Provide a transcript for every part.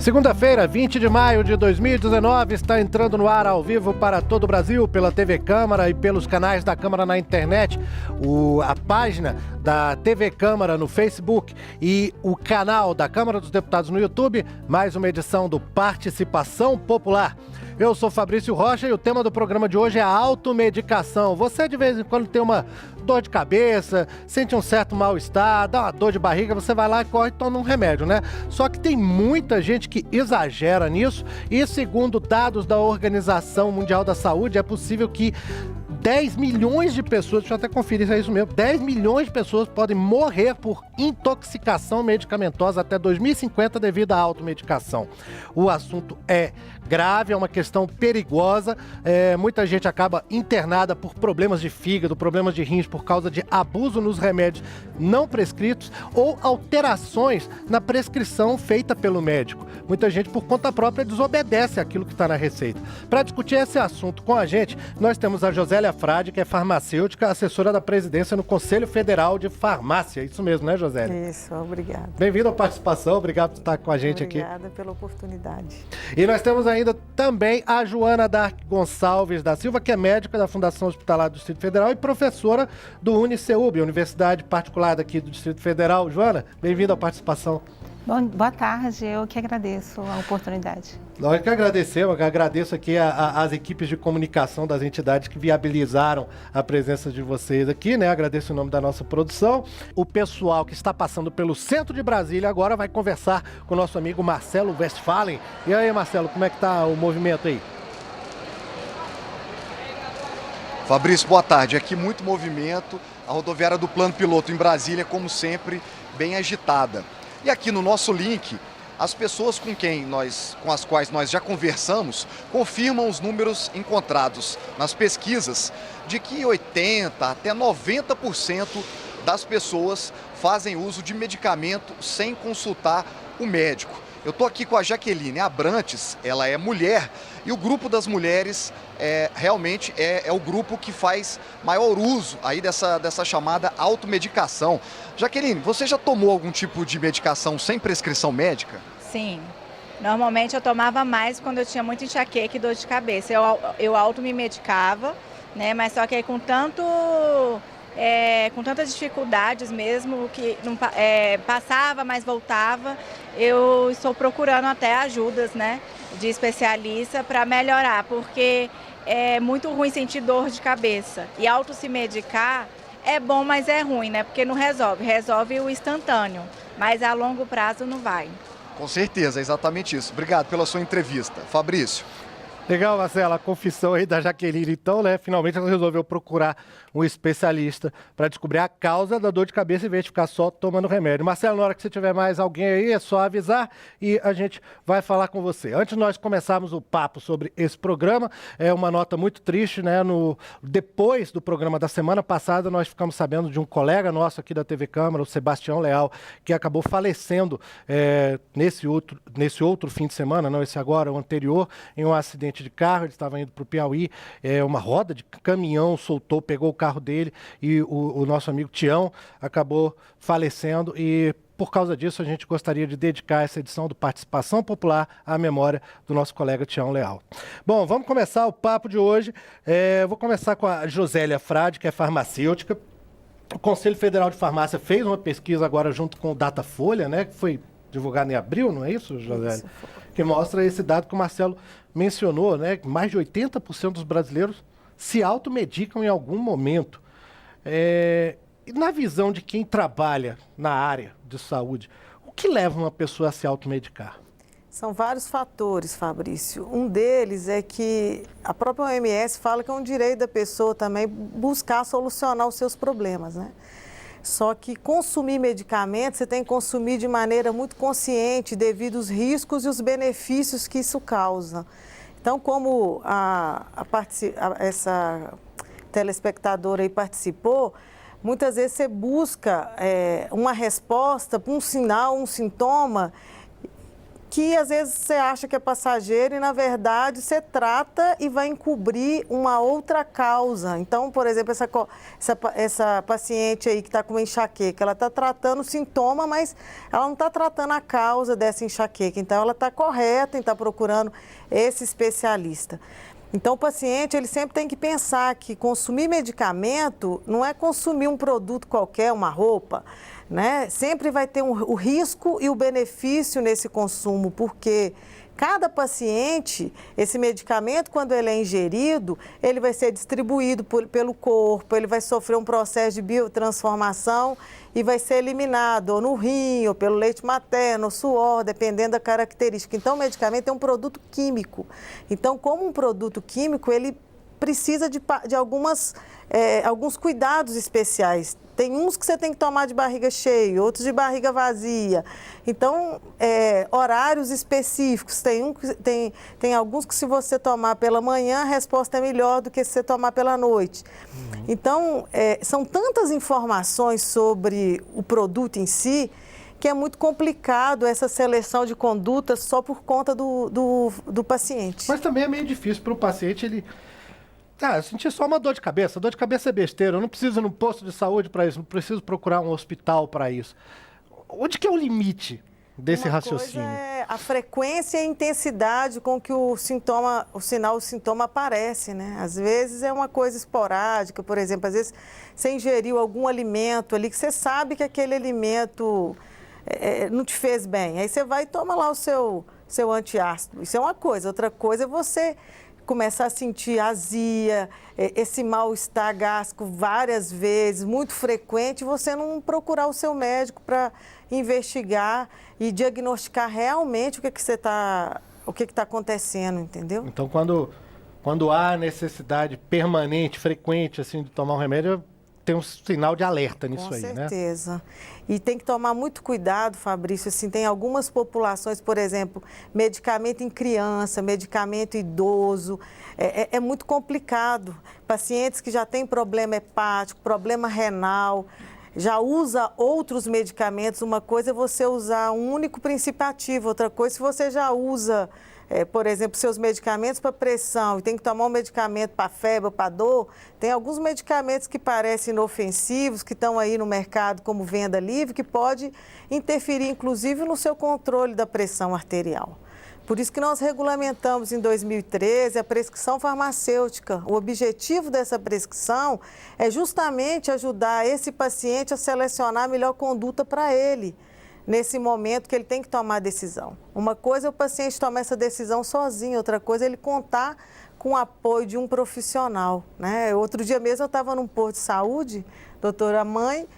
Segunda-feira, 20 de maio de 2019, está entrando no ar ao vivo para todo o Brasil, pela TV Câmara e pelos canais da Câmara na internet, a página da TV Câmara no Facebook e o canal da Câmara dos Deputados no YouTube, mais uma edição do Participação Popular. Eu sou Fabrício Rocha e o tema do programa de hoje é a automedicação. Você de vez em quando tem uma dor de cabeça, sente um certo mal-estar, dá uma dor de barriga, você vai lá e corre e toma um remédio, né? Só que tem muita gente que exagera nisso e, segundo dados da Organização Mundial da Saúde, é possível que 10 milhões de pessoas, deixa eu até conferir se é isso mesmo, 10 milhões de pessoas podem morrer por intoxicação medicamentosa até 2050 devido à automedicação. O assunto é grave, é uma questão perigosa, muita gente acaba internada por problemas de fígado, problemas de rins por causa de abuso nos remédios não prescritos ou alterações na prescrição feita pelo médico. Muita gente por conta própria desobedece aquilo que está na receita. Para discutir esse assunto com a gente, nós temos a Josélia Frade, que é farmacêutica, assessora da presidência no Conselho Federal de Farmácia. Isso mesmo, né, Josélia? Isso, obrigada. Bem-vindo à participação, obrigado por estar com a gente aqui. Obrigada pela oportunidade. E nós temos ainda também a Joana Dark Gonçalves da Silva, que é médica da Fundação Hospitalar do Distrito Federal e professora do UniCeub, Universidade Particular daqui do Distrito Federal. Joana, bem-vinda à participação. Bom, boa tarde, eu que agradeço a oportunidade. Nós que agradecemos, eu agradeço aqui as equipes de comunicação das entidades que viabilizaram a presença de vocês aqui, né? Agradeço o nome da nossa produção. O pessoal que está passando pelo centro de Brasília agora vai conversar com o nosso amigo Marcelo Westphalen. E aí, Marcelo, como é que tá o movimento aí? Fabrício, boa tarde. Aqui muito movimento. A rodoviária do Plano Piloto em Brasília, como sempre, bem agitada. E aqui no nosso link, as pessoas com as quais nós já conversamos confirmam os números encontrados nas pesquisas de que 80% até 90% das pessoas fazem uso de medicamento sem consultar o médico. Eu estou aqui com a Jaqueline Abrantes, ela é mulher e o grupo das mulheres realmente é o grupo que faz maior uso aí dessa chamada automedicação. Jaqueline, você já tomou algum tipo de medicação sem prescrição médica? Sim, normalmente eu tomava mais quando eu tinha muita enxaqueca e dor de cabeça. Eu auto me medicava, né? Mas só que aí com tantas dificuldades mesmo, que não, passava, mas voltava, eu estou procurando até ajudas, né, de especialista para melhorar, porque é muito ruim sentir dor de cabeça. E auto se medicar é bom, mas é ruim, né, porque não resolve o instantâneo, mas a longo prazo não vai. Com certeza, é exatamente isso. Obrigado pela sua entrevista. Fabrício. Legal, Marcela, a confissão aí da Jaqueline, então, né? Finalmente ela resolveu procurar um especialista para descobrir a causa da dor de cabeça em vez de ficar só tomando remédio. Marcelo, na hora que você tiver mais alguém aí, é só avisar e a gente vai falar com você. Antes de nós começarmos o papo sobre esse programa, é uma nota muito triste, né? Depois do programa da semana passada, nós ficamos sabendo de um colega nosso aqui da TV Câmara, o Sebastião Leal, que acabou falecendo nesse outro fim de semana, não esse agora, o anterior, em um acidente de carro. Ele estava indo para o Piauí, uma roda de caminhão pegou o carro dele e o nosso amigo Tião acabou falecendo e por causa disso a gente gostaria de dedicar essa edição do Participação Popular à memória do nosso colega Tião Leal. Bom, vamos começar o papo de hoje. Vou começar com a Josélia Frade, que é farmacêutica. O Conselho Federal de Farmácia fez uma pesquisa agora junto com o Datafolha, né, que foi divulgada em abril, não é isso, Josélia? Isso. Que mostra esse dado que o Marcelo mencionou, né? Que mais de 80% dos brasileiros se automedicam em algum momento. E na visão de quem trabalha na área de saúde, o que leva uma pessoa a se automedicar? São vários fatores, Fabrício. Um deles é que a própria OMS fala que é um direito da pessoa também buscar solucionar os seus problemas, né? Só que consumir medicamentos, você tem que consumir de maneira muito consciente devido aos riscos e os benefícios que isso causa. Então, como essa telespectadora aí participou, muitas vezes você busca uma resposta para um sinal, um sintoma, que às vezes você acha que é passageiro e, na verdade, você trata e vai encobrir uma outra causa. Então, por exemplo, essa paciente aí que está com uma enxaqueca, ela está tratando o sintoma, mas ela não está tratando a causa dessa enxaqueca. Então, ela está correta em estar procurando esse especialista. Então, o paciente, ele sempre tem que pensar que consumir medicamento não é consumir um produto qualquer, uma roupa, né? Sempre vai ter o risco e o benefício nesse consumo, porque cada paciente, esse medicamento, quando ele é ingerido, ele vai ser distribuído pelo corpo, ele vai sofrer um processo de biotransformação e vai ser eliminado ou no rim, ou pelo leite materno, ou suor, dependendo da característica. Então, o medicamento é um produto químico. Então, como um produto químico, ele precisa de alguns cuidados especiais. Tem uns que você tem que tomar de barriga cheia, outros de barriga vazia. Então, horários específicos. Tem alguns que, se você tomar pela manhã, a resposta é melhor do que se você tomar pela noite. Então, são tantas informações sobre o produto em si que é muito complicado essa seleção de condutas só por conta do paciente. Mas também é meio difícil para o paciente, ele... eu senti só uma dor de cabeça. Dor de cabeça é besteira. Eu não preciso ir num posto de saúde para isso. Não preciso procurar um hospital para isso. Onde que é o limite desse raciocínio? Uma coisa é a frequência e a intensidade com que o sintoma aparece, né? Às vezes é uma coisa esporádica, por exemplo, às vezes você ingeriu algum alimento ali que você sabe que aquele alimento não te fez bem. Aí você vai e toma lá o seu antiácido. Isso é uma coisa. Outra coisa é você começar a sentir azia, esse mal-estar gástrico várias vezes, muito frequente, você não procurar o seu médico para investigar e diagnosticar realmente o que está acontecendo, entendeu? Então, quando há necessidade permanente, frequente, assim, de tomar um remédio, tem um sinal de alerta nisso aí, né? Com certeza. E tem que tomar muito cuidado, Fabrício, assim, tem algumas populações, por exemplo, medicamento em criança, medicamento idoso, é muito complicado. Pacientes que já têm problema hepático, problema renal, já usa outros medicamentos. Uma coisa é você usar um único princípio ativo, outra coisa, se você já usa, por exemplo, seus medicamentos para pressão e tem que tomar um medicamento para febre, para dor, tem alguns medicamentos que parecem inofensivos, que estão aí no mercado como venda livre, que pode interferir, inclusive, no seu controle da pressão arterial. Por isso que nós regulamentamos em 2013 a prescrição farmacêutica. O objetivo dessa prescrição é justamente ajudar esse paciente a selecionar a melhor conduta para ele, nesse momento que ele tem que tomar a decisão. Uma coisa é o paciente tomar essa decisão sozinho, outra coisa é ele contar com o apoio de um profissional, né? Outro dia mesmo eu estava num posto de saúde, doutora mãe,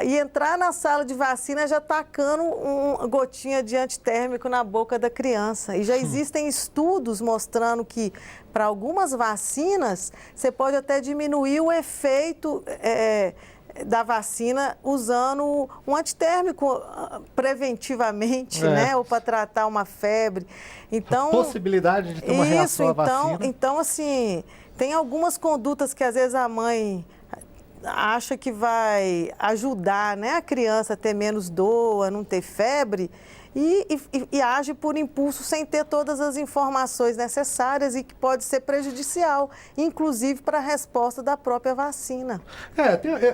e entrar na sala de vacina já tacando uma gotinha de antitérmico na boca da criança. E já existem estudos mostrando que, para algumas vacinas, você pode até diminuir o efeito da vacina usando um antitérmico preventivamente, né? Ou para tratar uma febre. Então, a possibilidade de ter uma reação à vacina. Então, assim, tem algumas condutas que às vezes a mãe acha que vai ajudar, né, a criança a ter menos dor, a não ter febre, e age por impulso sem ter todas as informações necessárias e que pode ser prejudicial, inclusive para a resposta da própria vacina.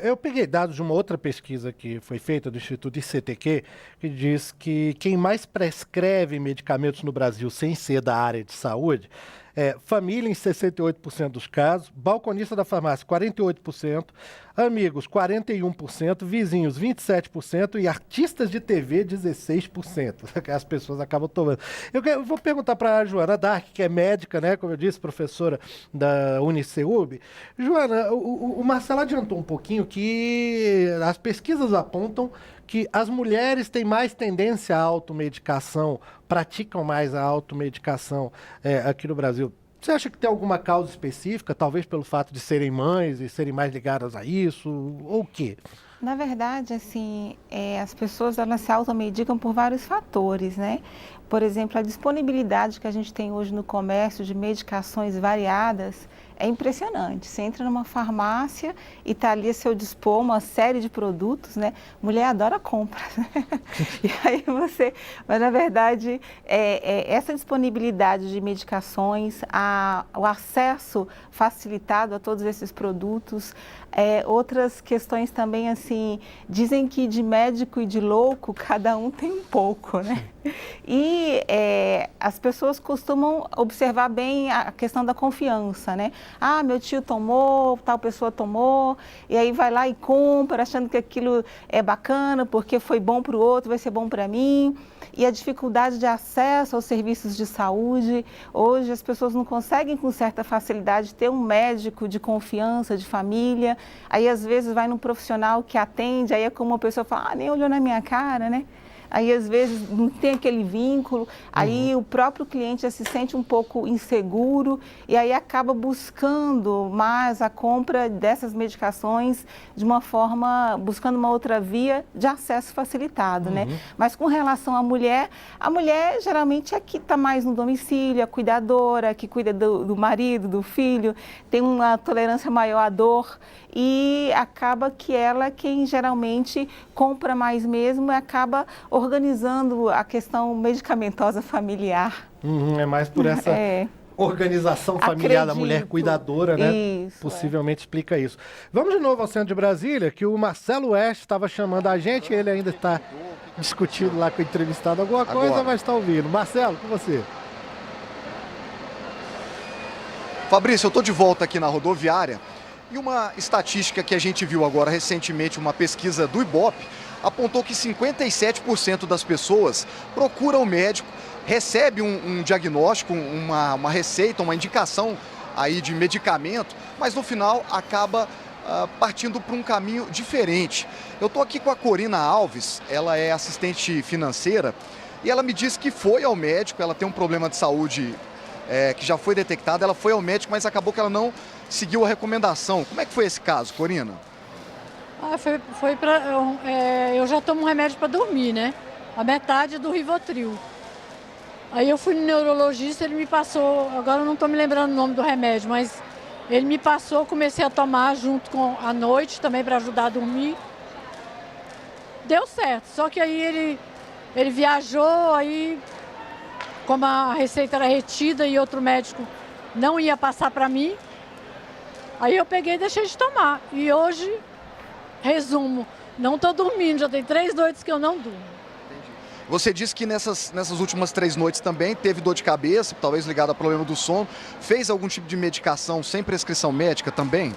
Eu peguei dados de uma outra pesquisa que foi feita do Instituto ICTQ, que diz que quem mais prescreve medicamentos no Brasil sem ser da área de saúde família em 68% dos casos, balconista da farmácia 48%, amigos 41%, vizinhos 27% e artistas de TV 16%, que as pessoas acabam tomando. Eu vou perguntar para a Joana Dark, que é médica, né, como eu disse, professora da UniCeub. Joana, o Marcelo adiantou um pouquinho que as pesquisas apontam que as mulheres têm mais tendência à automedicação, praticam mais a automedicação aqui no Brasil. Você acha que tem alguma causa específica, talvez pelo fato de serem mães e serem mais ligadas a isso, ou o quê? Na verdade, assim, as pessoas elas se automedicam por vários fatores, né? Por exemplo, a disponibilidade que a gente tem hoje no comércio de medicações variadas é impressionante. Você entra numa farmácia e está ali a seu dispor uma série de produtos, né? Mulher adora compras, né? E aí mas na verdade, essa disponibilidade de medicações, o acesso facilitado a todos esses produtos, outras questões também, assim, dizem que de médico e de louco, cada um tem um pouco, né? E as pessoas costumam observar bem a questão da confiança, né? Ah, meu tio tomou, tal pessoa tomou, e aí vai lá e compra, achando que aquilo é bacana, porque foi bom para o outro, vai ser bom para mim. E a dificuldade de acesso aos serviços de saúde. Hoje as pessoas não conseguem com certa facilidade ter um médico de confiança, de família. Aí às vezes vai num profissional que atende, aí é como uma pessoa fala, nem olhou na minha cara, né? Aí às vezes não tem aquele vínculo, aí o próprio cliente já se sente um pouco inseguro e aí acaba buscando mais a compra dessas medicações de uma forma, buscando uma outra via de acesso facilitado, né? Mas com relação à mulher, a mulher geralmente é que está mais no domicílio, a cuidadora, que cuida do marido, do filho, tem uma tolerância maior à dor e acaba que ela quem geralmente compra mais mesmo e acaba organizando a questão medicamentosa familiar. É mais por essa organização familiar da mulher cuidadora, né? Isso, possivelmente explica isso. Vamos de novo ao centro de Brasília, que o Marcelo West estava chamando a gente, ele ainda está discutindo lá com o entrevistado alguma coisa, mas está ouvindo. Marcelo, com você. Fabrício, eu estou de volta aqui na rodoviária e uma estatística que a gente viu agora recentemente, uma pesquisa do Ibope, apontou que 57% das pessoas procuram o médico, recebe um diagnóstico, uma receita, uma indicação aí de medicamento, mas no final acaba partindo para um caminho diferente. Eu estou aqui com a Corina Alves, ela é assistente financeira e ela me disse que foi ao médico, ela tem um problema de saúde que já foi detectado, ela foi ao médico, mas acabou que ela não seguiu a recomendação. Como é que foi esse caso, Corina? Foi para eu já tomo um remédio para dormir, né? A metade do Rivotril. Aí eu fui no neurologista, ele me passou, agora eu não estou me lembrando o nome do remédio, mas ele me passou, comecei a tomar junto com a noite também para ajudar a dormir. Deu certo, só que aí ele viajou, aí como a receita era retida e outro médico não ia passar para mim, aí eu peguei e deixei de tomar. E hoje, resumo, não estou dormindo, já tem 3 noites que eu não durmo. Entendi. Você disse que nessas últimas 3 noites também teve dor de cabeça, talvez ligado ao problema do sono. Fez algum tipo de medicação sem prescrição médica também?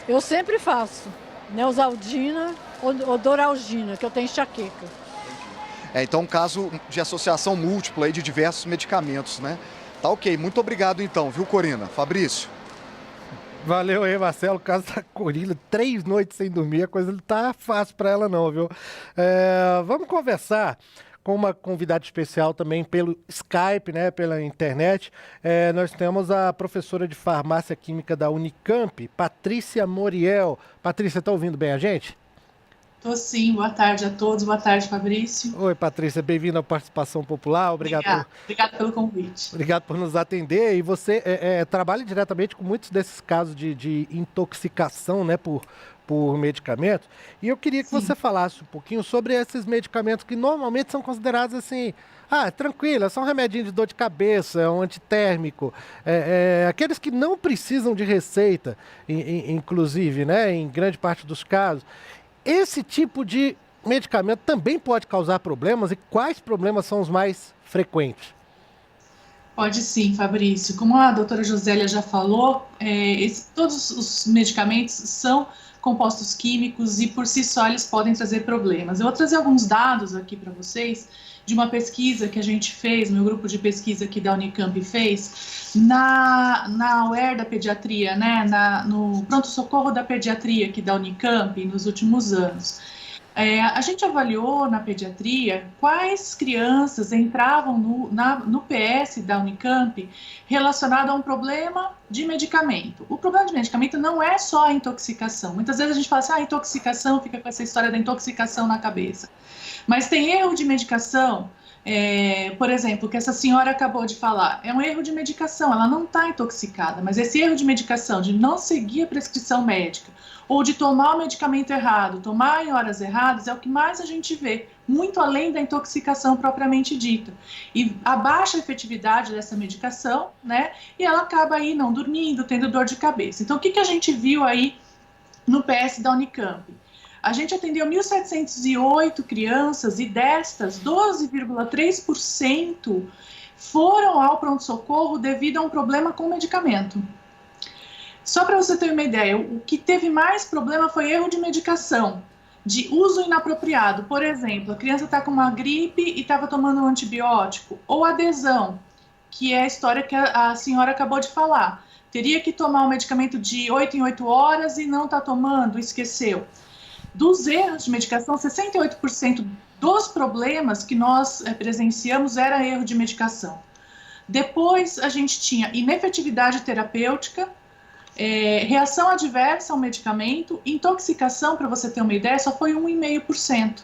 Eu sempre faço Neosaldina ou Doralgina, que eu tenho enxaqueca. Então um caso de associação múltipla aí de diversos medicamentos, né? Tá ok, muito obrigado então, viu, Corina? Fabrício? Valeu aí, Marcelo. O caso da Corina, 3 noites sem dormir, a coisa não tá fácil para ela não, viu? Vamos conversar com uma convidada especial também pelo Skype, né, pela internet. Nós temos a professora de farmácia química da Unicamp, Patrícia Moriel. Patrícia, tá ouvindo bem a gente? Tô sim, boa tarde a todos, boa tarde, Fabrício. Oi, Patrícia, bem-vinda à Participação Popular, obrigado pelo convite. Obrigado por nos atender, e você trabalha diretamente com muitos desses casos de intoxicação, né, por medicamentos, e eu queria que você falasse um pouquinho sobre esses medicamentos que normalmente são considerados assim, tranquilo, é só um remedinho de dor de cabeça, é um antitérmico, aqueles que não precisam de receita, inclusive, né, em grande parte dos casos. Esse tipo de medicamento também pode causar problemas, e quais problemas são os mais frequentes? Pode sim, Fabrício. Como a doutora Josélia já falou, todos os medicamentos são compostos químicos e por si só eles podem trazer problemas. Eu vou trazer alguns dados aqui para vocês de uma pesquisa que a gente fez, meu grupo de pesquisa aqui da Unicamp fez, na UER da pediatria, né, no pronto-socorro da pediatria aqui da Unicamp nos últimos anos. A gente avaliou na pediatria quais crianças entravam no PS da Unicamp relacionado a um problema de medicamento. O problema de medicamento não é só a intoxicação. Muitas vezes a gente fala assim, a intoxicação, fica com essa história da intoxicação na cabeça. Mas tem erro de medicação, por exemplo, o que essa senhora acabou de falar, é um erro de medicação, ela não está intoxicada, mas esse erro de medicação, de não seguir a prescrição médica, ou de tomar o medicamento errado, tomar em horas erradas, é o que mais a gente vê, muito além da intoxicação propriamente dita. E a baixa efetividade dessa medicação, né, e ela acaba aí não dormindo, tendo dor de cabeça. Então, o que a gente viu aí no PS da Unicamp? A gente atendeu 1.708 crianças e destas, 12,3% foram ao pronto-socorro devido a um problema com o medicamento. Só para você ter uma ideia, o que teve mais problema foi erro de medicação, de uso inapropriado. Por exemplo, a criança está com uma gripe e estava tomando um antibiótico, ou adesão, que é a história que a senhora acabou de falar. Teria que tomar um medicamento de 8 em 8 horas e não está tomando, esqueceu. Dos erros de medicação, 68% dos problemas que nós presenciamos era erro de medicação. Depois a gente tinha inefetividade terapêutica, reação adversa ao medicamento, intoxicação, para você ter uma ideia, só foi 1,5%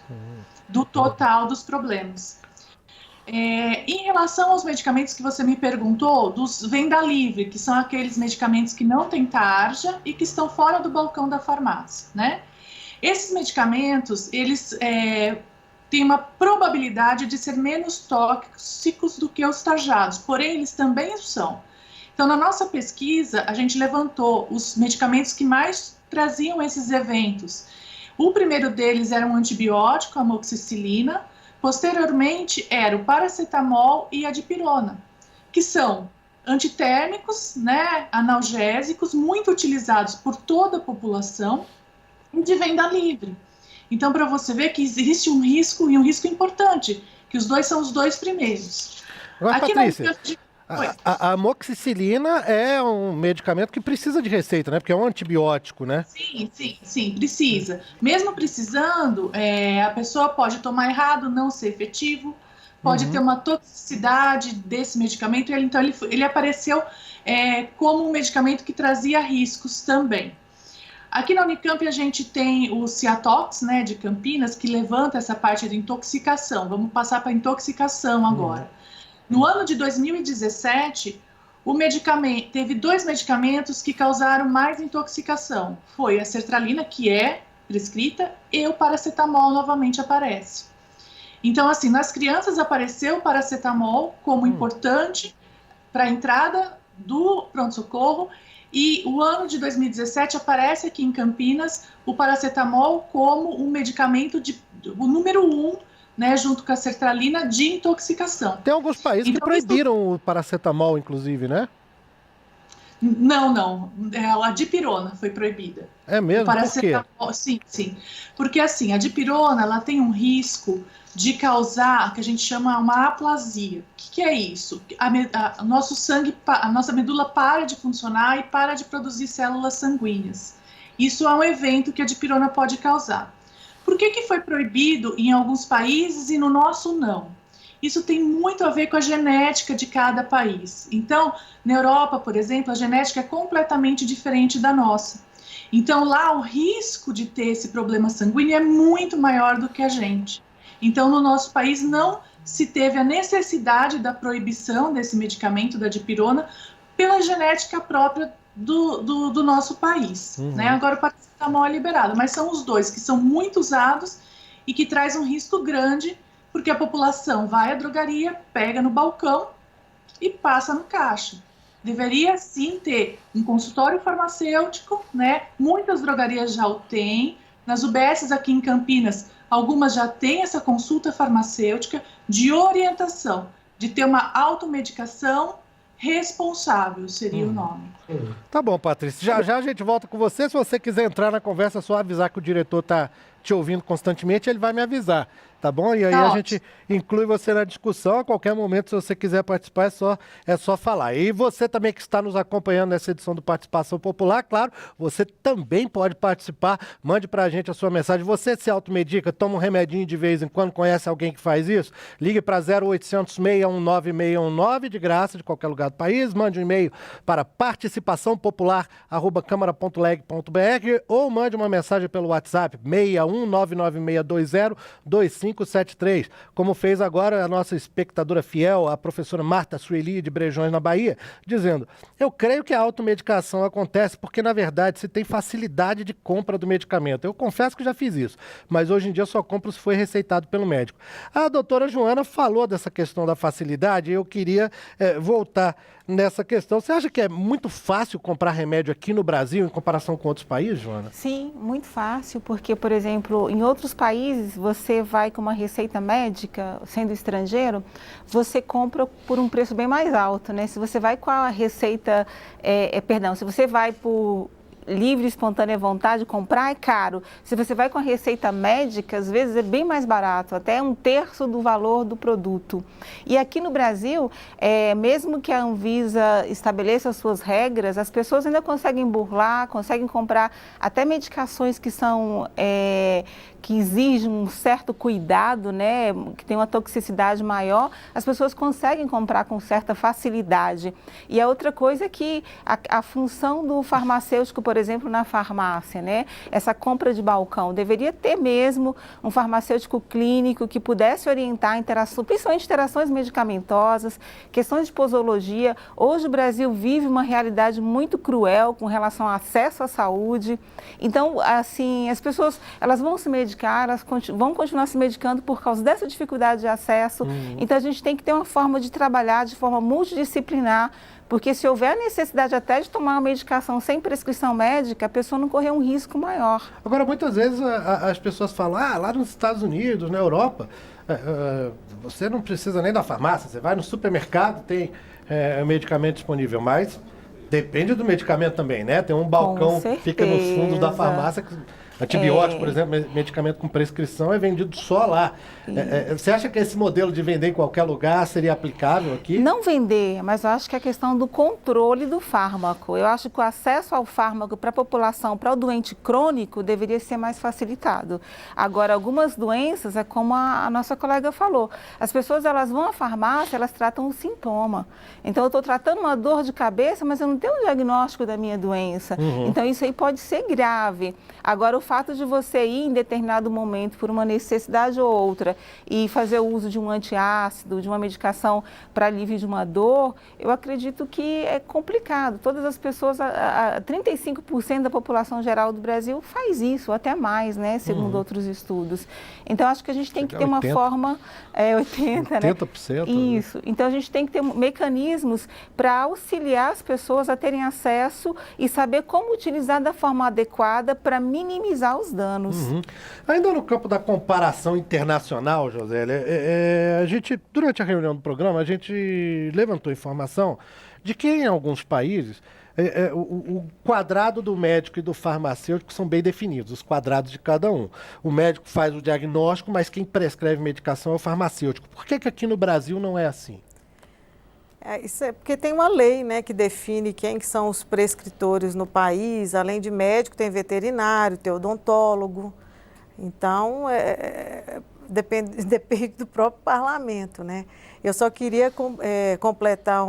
do total dos problemas. Em relação aos medicamentos que você me perguntou, dos venda livre, que são aqueles medicamentos que não têm tarja e que estão fora do balcão da farmácia, né? Esses medicamentos, eles têm uma probabilidade de ser menos tóxicos do que os tarjados, porém eles também são. Então, na nossa pesquisa, a gente levantou os medicamentos que mais traziam esses eventos. O primeiro deles era um antibiótico, a amoxicilina. Posteriormente, era o paracetamol e a dipirona, que são antitérmicos, né, analgésicos, muito utilizados por toda a população e de venda livre. Então, para você ver que existe um risco, e um risco importante, que os dois são os dois primeiros. Agora, Patrícia, a amoxicilina é um medicamento que precisa de receita, né? Porque é um antibiótico, né? Sim, precisa. Mesmo precisando, a pessoa pode tomar errado, não ser efetivo, pode ter uma toxicidade desse medicamento, então ele apareceu como um medicamento que trazia riscos também. Aqui na Unicamp a gente tem o Ciatox, né, de Campinas, que levanta essa parte de intoxicação. Vamos passar para a intoxicação agora. No ano de 2017, teve 2 medicamentos que causaram mais intoxicação. Foi a sertralina, que é prescrita, e o paracetamol novamente aparece. Então, assim, nas crianças apareceu o paracetamol como importante para a entrada do pronto-socorro, e o ano de 2017 aparece aqui em Campinas o paracetamol como um medicamento o número 1, né, junto com a sertralina, de intoxicação. Tem alguns países que proibiram o paracetamol, inclusive, né? Não. A dipirona foi proibida. É mesmo? Por quê? Sim. Porque, assim, a dipirona, ela tem um risco de causar, que a gente chama uma aplasia. O que é isso? Nosso sangue, a nossa medula para de funcionar e para de produzir células sanguíneas. Isso é um evento que a dipirona pode causar. Por que foi proibido em alguns países e no nosso não? Isso tem muito a ver com a genética de cada país. Então, na Europa, por exemplo, a genética é completamente diferente da nossa. Então, lá o risco de ter esse problema sanguíneo é muito maior do que a gente. Então, no nosso país não se teve a necessidade da proibição desse medicamento, da dipirona, pela genética própria do nosso país. Né? Agora o paracetamol é liberado, mas são os dois que são muito usados e que traz um risco grande, porque a população vai à drogaria, pega no balcão e passa no caixa. Deveria sim ter um consultório farmacêutico, né? Muitas drogarias já o têm. Nas UBSs aqui em Campinas, algumas já têm essa consulta farmacêutica de orientação, de ter uma automedicação responsável, seria o nome. Tá bom, Patrícia. Já a gente volta com você. Se você quiser entrar na conversa, é só avisar que o diretor tá te ouvindo constantemente, ele vai me avisar, tá bom? E aí a gente inclui você na discussão. A qualquer momento, se você quiser participar, é só falar. E você também que está nos acompanhando nessa edição do Participação Popular, claro, você também pode participar. Mande pra gente a sua mensagem. Você se automedica, toma um remedinho de vez em quando, conhece alguém que faz isso? Ligue para 0800 619 619, de graça, de qualquer lugar do país. Mande um e-mail para participaçãopopular@câmara.leg.br ou mande uma mensagem pelo WhatsApp 61 99620 25 573, como fez agora a nossa espectadora fiel, a professora Marta Sueli, de Brejões, na Bahia, dizendo: eu creio que a automedicação acontece porque, na verdade, se tem facilidade de compra do medicamento. Eu confesso que já fiz isso, mas hoje em dia só compro se foi receitado pelo médico. A doutora Joana falou dessa questão da facilidade e eu queria voltar nessa questão. Você acha que é muito fácil comprar remédio aqui no Brasil em comparação com outros países, Joana? Sim, muito fácil, porque, por exemplo, em outros países, você vai com uma receita médica, sendo estrangeiro, você compra por um preço bem mais alto, né? Se você vai com a receita, se você vai por livre e espontânea vontade, comprar é caro. Se você vai com a receita médica, às vezes é bem mais barato, até 1/3 do valor do produto. E aqui no Brasil, mesmo que a Anvisa estabeleça as suas regras, as pessoas ainda conseguem burlar, conseguem comprar até medicações que são que exigem um certo cuidado, né, que tem uma toxicidade maior, as pessoas conseguem comprar com certa facilidade. E a outra coisa é que a função do farmacêutico, por exemplo, na farmácia, né, essa compra de balcão, deveria ter mesmo um farmacêutico clínico que pudesse orientar principalmente interações medicamentosas, questões de posologia. Hoje o Brasil vive uma realidade muito cruel com relação ao acesso à saúde. Então, assim, as pessoas, elas vão se medicar, elas vão continuar se medicando por causa dessa dificuldade de acesso. Então, a gente tem que ter uma forma de trabalhar de forma multidisciplinar, porque se houver necessidade até de tomar uma medicação sem prescrição médica, a pessoa não correr um risco maior. Agora, muitas vezes as pessoas falam, lá nos Estados Unidos, na Europa, você não precisa nem da farmácia, você vai no supermercado, tem medicamento disponível, mas depende do medicamento também, né? Tem um balcão que fica nos fundos da farmácia, antibiótico, por exemplo, medicamento com prescrição é vendido só lá. Você acha que esse modelo de vender em qualquer lugar seria aplicável aqui? Não vender, mas eu acho que é a questão do controle do fármaco. Eu acho que o acesso ao fármaco para a população, para o doente crônico, deveria ser mais facilitado. Agora, algumas doenças, é como a nossa colega falou, as pessoas elas vão à farmácia, elas tratam o sintoma. Então, eu estou tratando uma dor de cabeça, mas eu não tenho um diagnóstico da minha doença. Então, isso aí pode ser grave. Agora, o fato de você ir em determinado momento por uma necessidade ou outra e fazer o uso de um antiácido, de uma medicação para alívio de uma dor, eu acredito que é complicado. Todas as pessoas, 35% da população geral do Brasil faz isso, ou até mais, né, segundo outros estudos. Então, acho que a gente tem que ter uma forma... 80%, né? 80%. Isso. Então, a gente tem que ter mecanismos para auxiliar as pessoas a terem acesso e saber como utilizar da forma adequada para minimizar os danos. Ainda no campo da comparação internacional, Josélia, a gente, durante a reunião do programa, a gente levantou informação de que em alguns países o quadrado do médico e do farmacêutico são bem definidos, os quadrados de cada um. O médico faz o diagnóstico, mas quem prescreve medicação é o farmacêutico. Por que aqui no Brasil não é assim? Isso é porque tem uma lei, né, que define quem que são os prescritores no país. Além de médico, tem veterinário, tem odontólogo. Então, depende do próprio parlamento, né? Eu só queria completar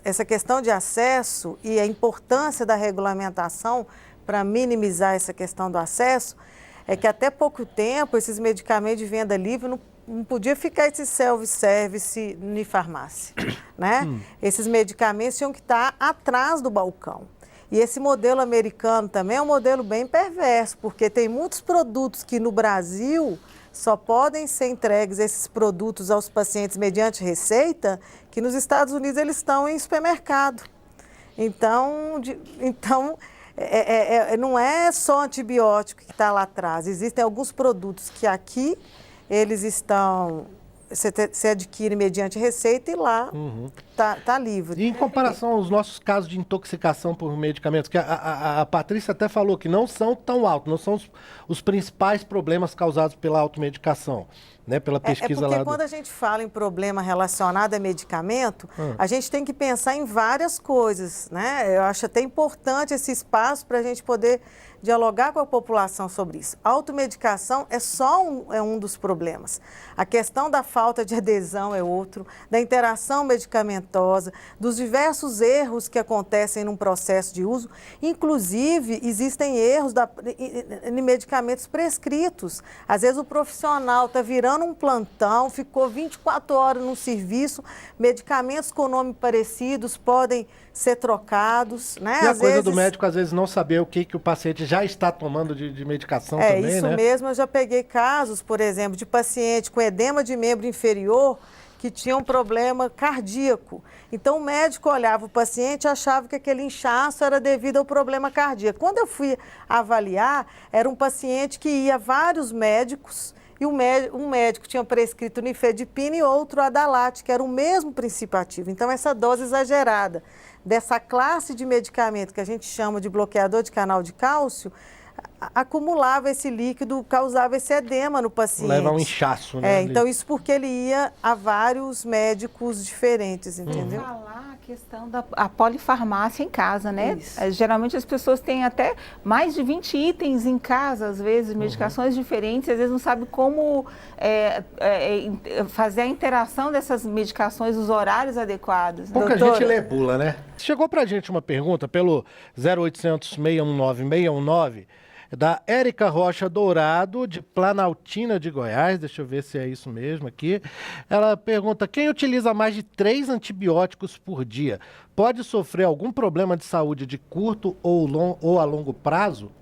essa questão de acesso e a importância da regulamentação para minimizar essa questão do acesso, é que até pouco tempo esses medicamentos de venda livre não podia ficar esse self-service em farmácia, né? Esses medicamentos tinham que estar atrás do balcão. E esse modelo americano também é um modelo bem perverso, porque tem muitos produtos que no Brasil só podem ser entregues esses produtos aos pacientes mediante receita, que nos Estados Unidos eles estão em supermercado. Então não é só antibiótico que está lá atrás, existem alguns produtos que aqui eles estão, você adquire mediante receita e lá tá livre. E em comparação aos nossos casos de intoxicação por medicamentos, que a Patrícia até falou que não são tão altos, não são os principais problemas causados pela automedicação, né, pela pesquisa lá. Porque quando a gente fala em problema relacionado a medicamento, a gente tem que pensar em várias coisas, né? Eu acho até importante esse espaço para a gente poder dialogar com a população sobre isso. A automedicação é só um dos problemas. A questão da falta de adesão é outro, da interação medicamentosa medicamentosa, dos diversos erros que acontecem num processo de uso. Inclusive, existem erros em medicamentos prescritos. Às vezes o profissional está virando um plantão, ficou 24 horas no serviço, medicamentos com nome parecidos podem ser trocados, né? E a às coisa vezes... do médico, às vezes, não saber o que o paciente já está tomando de medicação também, né? É, isso mesmo. Eu já peguei casos, por exemplo, de paciente com edema de membro inferior que tinha um problema cardíaco. Então, o médico olhava o paciente e achava que aquele inchaço era devido ao problema cardíaco. Quando eu fui avaliar, era um paciente que ia a vários médicos e um médico tinha prescrito nifedipina e outro Adalat, que era o mesmo princípio ativo. Então, essa dose exagerada dessa classe de medicamento que a gente chama de bloqueador de canal de cálcio, acumulava esse líquido, causava esse edema no paciente. Leva um inchaço, né? Então isso porque ele ia a vários médicos diferentes, entendeu? Falar a questão da polifarmácia em casa, né? Geralmente as pessoas têm até mais de 20 itens em casa, às vezes, medicações diferentes, às vezes não sabe como fazer a interação dessas medicações, os horários adequados. Pouca gente lê bula, né? Chegou pra gente uma pergunta pelo 0800 619 619, da Érica Rocha Dourado, de Planaltina de Goiás. Deixa eu ver se é isso mesmo aqui. Ela pergunta: quem utiliza mais de 3 antibióticos por dia pode sofrer algum problema de saúde de curto ou a longo prazo?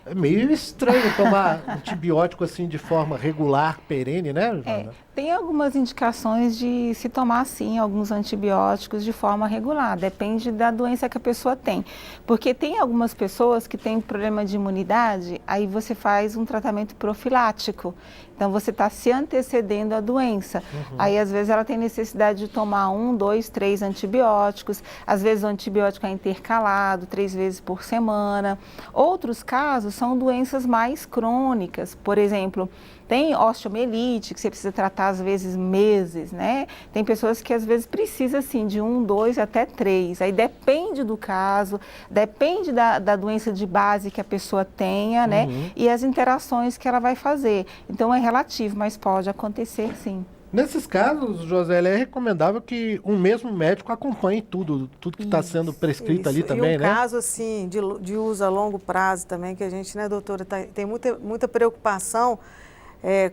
É meio estranho tomar antibiótico assim de forma regular, perene, né, Joana? Tem algumas indicações de se tomar, sim, alguns antibióticos de forma regular. Depende da doença que a pessoa tem. Porque tem algumas pessoas que têm problema de imunidade, aí você faz um tratamento profilático. Então, você está se antecedendo à doença. Aí, às vezes, ela tem necessidade de tomar 1, 2, 3 antibióticos. Às vezes, o antibiótico é intercalado, 3 vezes por semana. Outros casos são doenças mais crônicas. Por exemplo, tem osteomielite, que você precisa tratar às vezes meses, né? Tem pessoas que às vezes precisam assim de 1, 2 até 3. Aí depende do caso, depende da doença de base que a pessoa tenha, né? E as interações que ela vai fazer. Então é relativo, mas pode acontecer sim. Nesses casos, Josélia, é recomendável que um mesmo médico acompanhe tudo que está sendo prescrito ali também, né? E um caso, assim, de uso a longo prazo também, que a gente, né, doutora, tem muita preocupação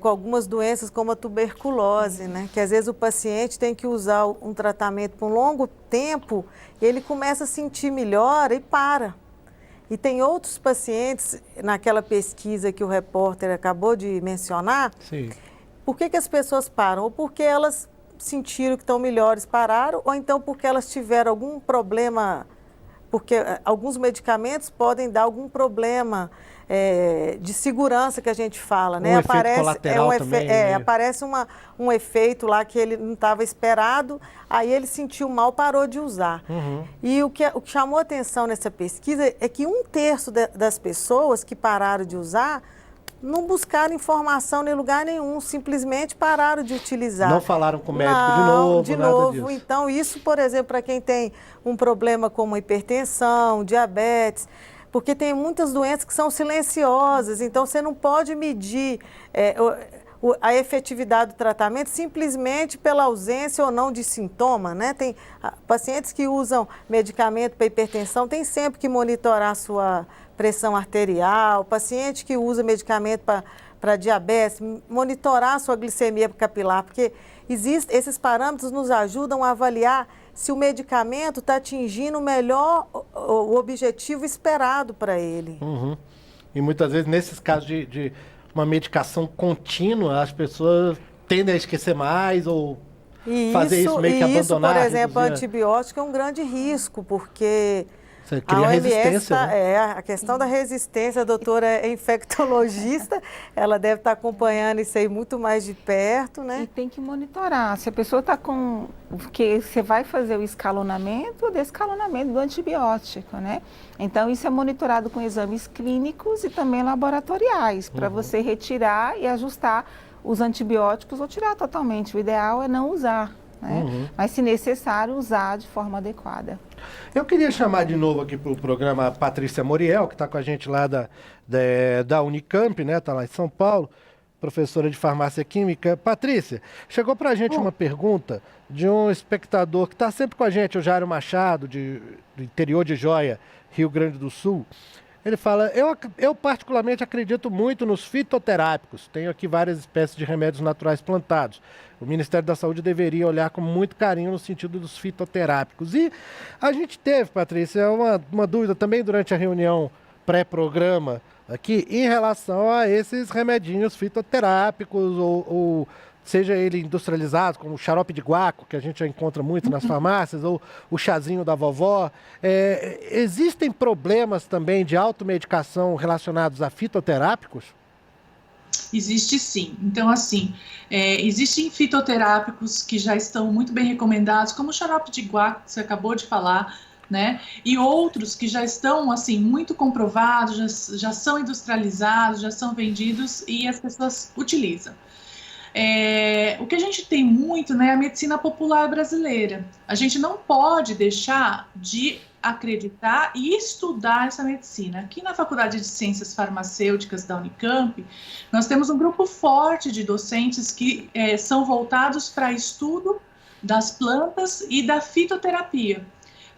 com algumas doenças como a tuberculose, né? Que às vezes o paciente tem que usar um tratamento por um longo tempo e ele começa a sentir melhora e para. E tem outros pacientes, naquela pesquisa que o repórter acabou de mencionar, Sim. Por que as pessoas param? Ou porque elas sentiram que estão melhores, pararam, ou então porque elas tiveram algum problema, porque alguns medicamentos podem dar algum problema de segurança que a gente fala, né? Efeito colateral também, né? Aparece um efeito lá que ele não estava esperado, aí ele sentiu mal, parou de usar. E o que chamou atenção nessa pesquisa é que 1/3 das pessoas que pararam de usar não buscaram informação em lugar nenhum, simplesmente pararam de utilizar. Não falaram com o médico de novo, nada disso. Então, isso, por exemplo, para quem tem um problema como hipertensão, diabetes, porque tem muitas doenças que são silenciosas, então você não pode medir a efetividade do tratamento simplesmente pela ausência ou não de sintoma, né? Tem pacientes que usam medicamento para hipertensão, tem sempre que monitorar a sua pressão arterial, paciente que usa medicamento para diabetes, monitorar a sua glicemia capilar, porque esses parâmetros nos ajudam a avaliar se o medicamento está atingindo o objetivo esperado para ele. E muitas vezes, nesses casos de uma medicação contínua, as pessoas tendem a esquecer mais ou fazer isso meio que abandonar. Por exemplo, antibiótico é um grande risco, porque você cria resistência, né? A questão da resistência, a doutora é infectologista, ela deve estar acompanhando isso aí muito mais de perto, né? E tem que monitorar. Se a pessoa está com... Porque você vai fazer o escalonamento ou descalonamento do antibiótico, né? Então, isso é monitorado com exames clínicos e também laboratoriais, para você retirar e ajustar os antibióticos ou tirar totalmente. O ideal é não usar, né? Mas, se necessário, usar de forma adequada. Eu queria chamar de novo aqui para o programa a Patrícia Moriel, que está com a gente lá da Unicamp, né? Está lá em São Paulo. professora de farmácia química. Patrícia, chegou para a gente uma pergunta de um espectador que está sempre com a gente, o Jairo Machado, do interior de Joia, Rio Grande do Sul. Ele fala, eu particularmente acredito muito nos fitoterápicos. Tenho aqui várias espécies de remédios naturais plantados. O Ministério da Saúde deveria olhar com muito carinho no sentido dos fitoterápicos. E a gente teve, Patrícia, uma dúvida também durante a reunião pré-programa aqui em relação a esses remedinhos fitoterápicos ou seja ele industrializado, como o xarope de guaco, que a gente já encontra muito nas farmácias, ou o chazinho da vovó. Existem problemas também de automedicação relacionados a fitoterápicos? Existe sim. Então, assim, existem fitoterápicos que já estão muito bem recomendados, como o xarope de guaco, que você acabou de falar, né? E outros que já estão, assim, muito comprovados, já são industrializados, já são vendidos e as pessoas utilizam. O que a gente tem muito, né, é a medicina popular brasileira. A gente não pode deixar de acreditar e estudar essa medicina. Aqui na Faculdade de Ciências Farmacêuticas da Unicamp, nós temos um grupo forte de docentes que são voltados para estudo das plantas e da fitoterapia,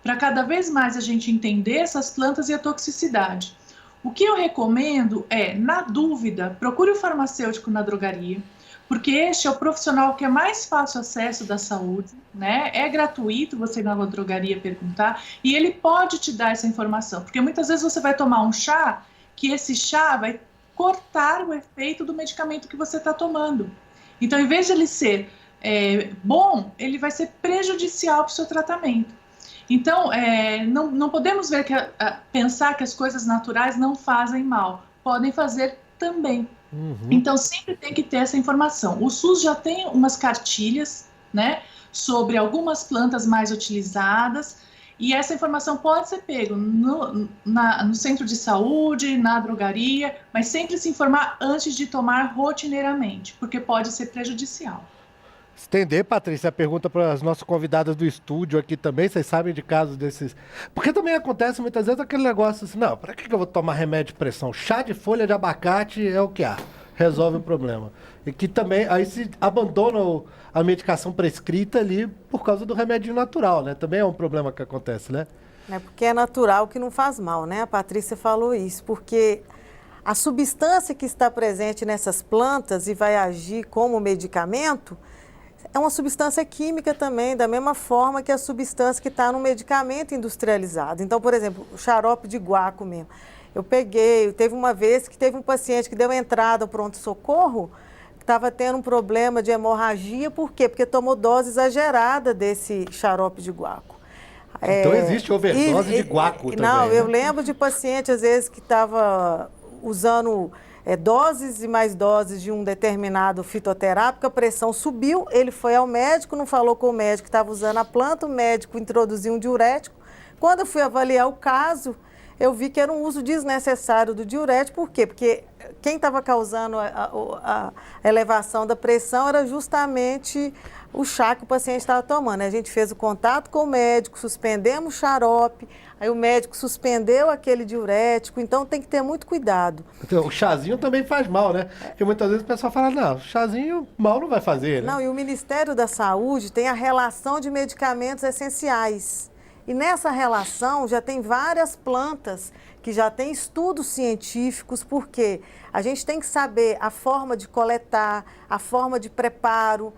para cada vez mais a gente entender essas plantas e a toxicidade. O que eu recomendo na dúvida, procure o farmacêutico na drogaria, porque este é o profissional que é mais fácil acesso da saúde, né? É gratuito você ir na drogaria perguntar e ele pode te dar essa informação, porque muitas vezes você vai tomar um chá, que esse chá vai cortar o efeito do medicamento que você está tomando. Então, em vez de ele ser bom, ele vai ser prejudicial para o seu tratamento. Então, não podemos pensar que as coisas naturais não fazem mal, podem fazer também. Então, sempre tem que ter essa informação. O SUS já tem umas cartilhas, né, sobre algumas plantas mais utilizadas, e essa informação pode ser pega no centro de saúde, na drogaria, mas sempre se informar antes de tomar rotineiramente, porque pode ser prejudicial. Estender, Patrícia, a pergunta para as nossas convidadas do estúdio aqui também, vocês sabem de casos desses... Porque também acontece muitas vezes aquele negócio assim, não, para que eu vou tomar remédio de pressão? Chá de folha de abacate é o que há, resolve o problema. E que também, aí se abandona a medicação prescrita ali por causa do remédio natural, né? Também é um problema que acontece, né? É porque é natural que não faz mal, né? A Patrícia falou isso, porque a substância que está presente nessas plantas e vai agir como medicamento... é uma substância química também, da mesma forma que a substância que está no medicamento industrializado. Então, por exemplo, o xarope de guaco mesmo. Teve uma vez que teve um paciente que deu entrada ao pronto-socorro, que estava tendo um problema de hemorragia, por quê? Porque tomou dose exagerada desse xarope de guaco. Então existe overdose de guaco também. Não, né? eu lembro de paciente, às vezes, que estava usando... doses e mais doses de um determinado fitoterápico, a pressão subiu, ele foi ao médico, não falou com o médico que estava usando a planta, o médico introduziu um diurético. Quando eu fui avaliar o caso, eu vi que era um uso desnecessário do diurético. Por quê? Porque quem estava causando a elevação da pressão era justamente o chá que o paciente estava tomando. A gente fez o contato com o médico, suspendemos o xarope, aí o médico suspendeu aquele diurético, então tem que ter muito cuidado. Então, o chazinho também faz mal, né? Porque muitas vezes o pessoal fala, não, chazinho mal não vai fazer, né? Não, e o Ministério da Saúde tem a relação de medicamentos essenciais. E nessa relação já tem várias plantas que já têm estudos científicos, porque a gente tem que saber a forma de coletar, a forma de preparo.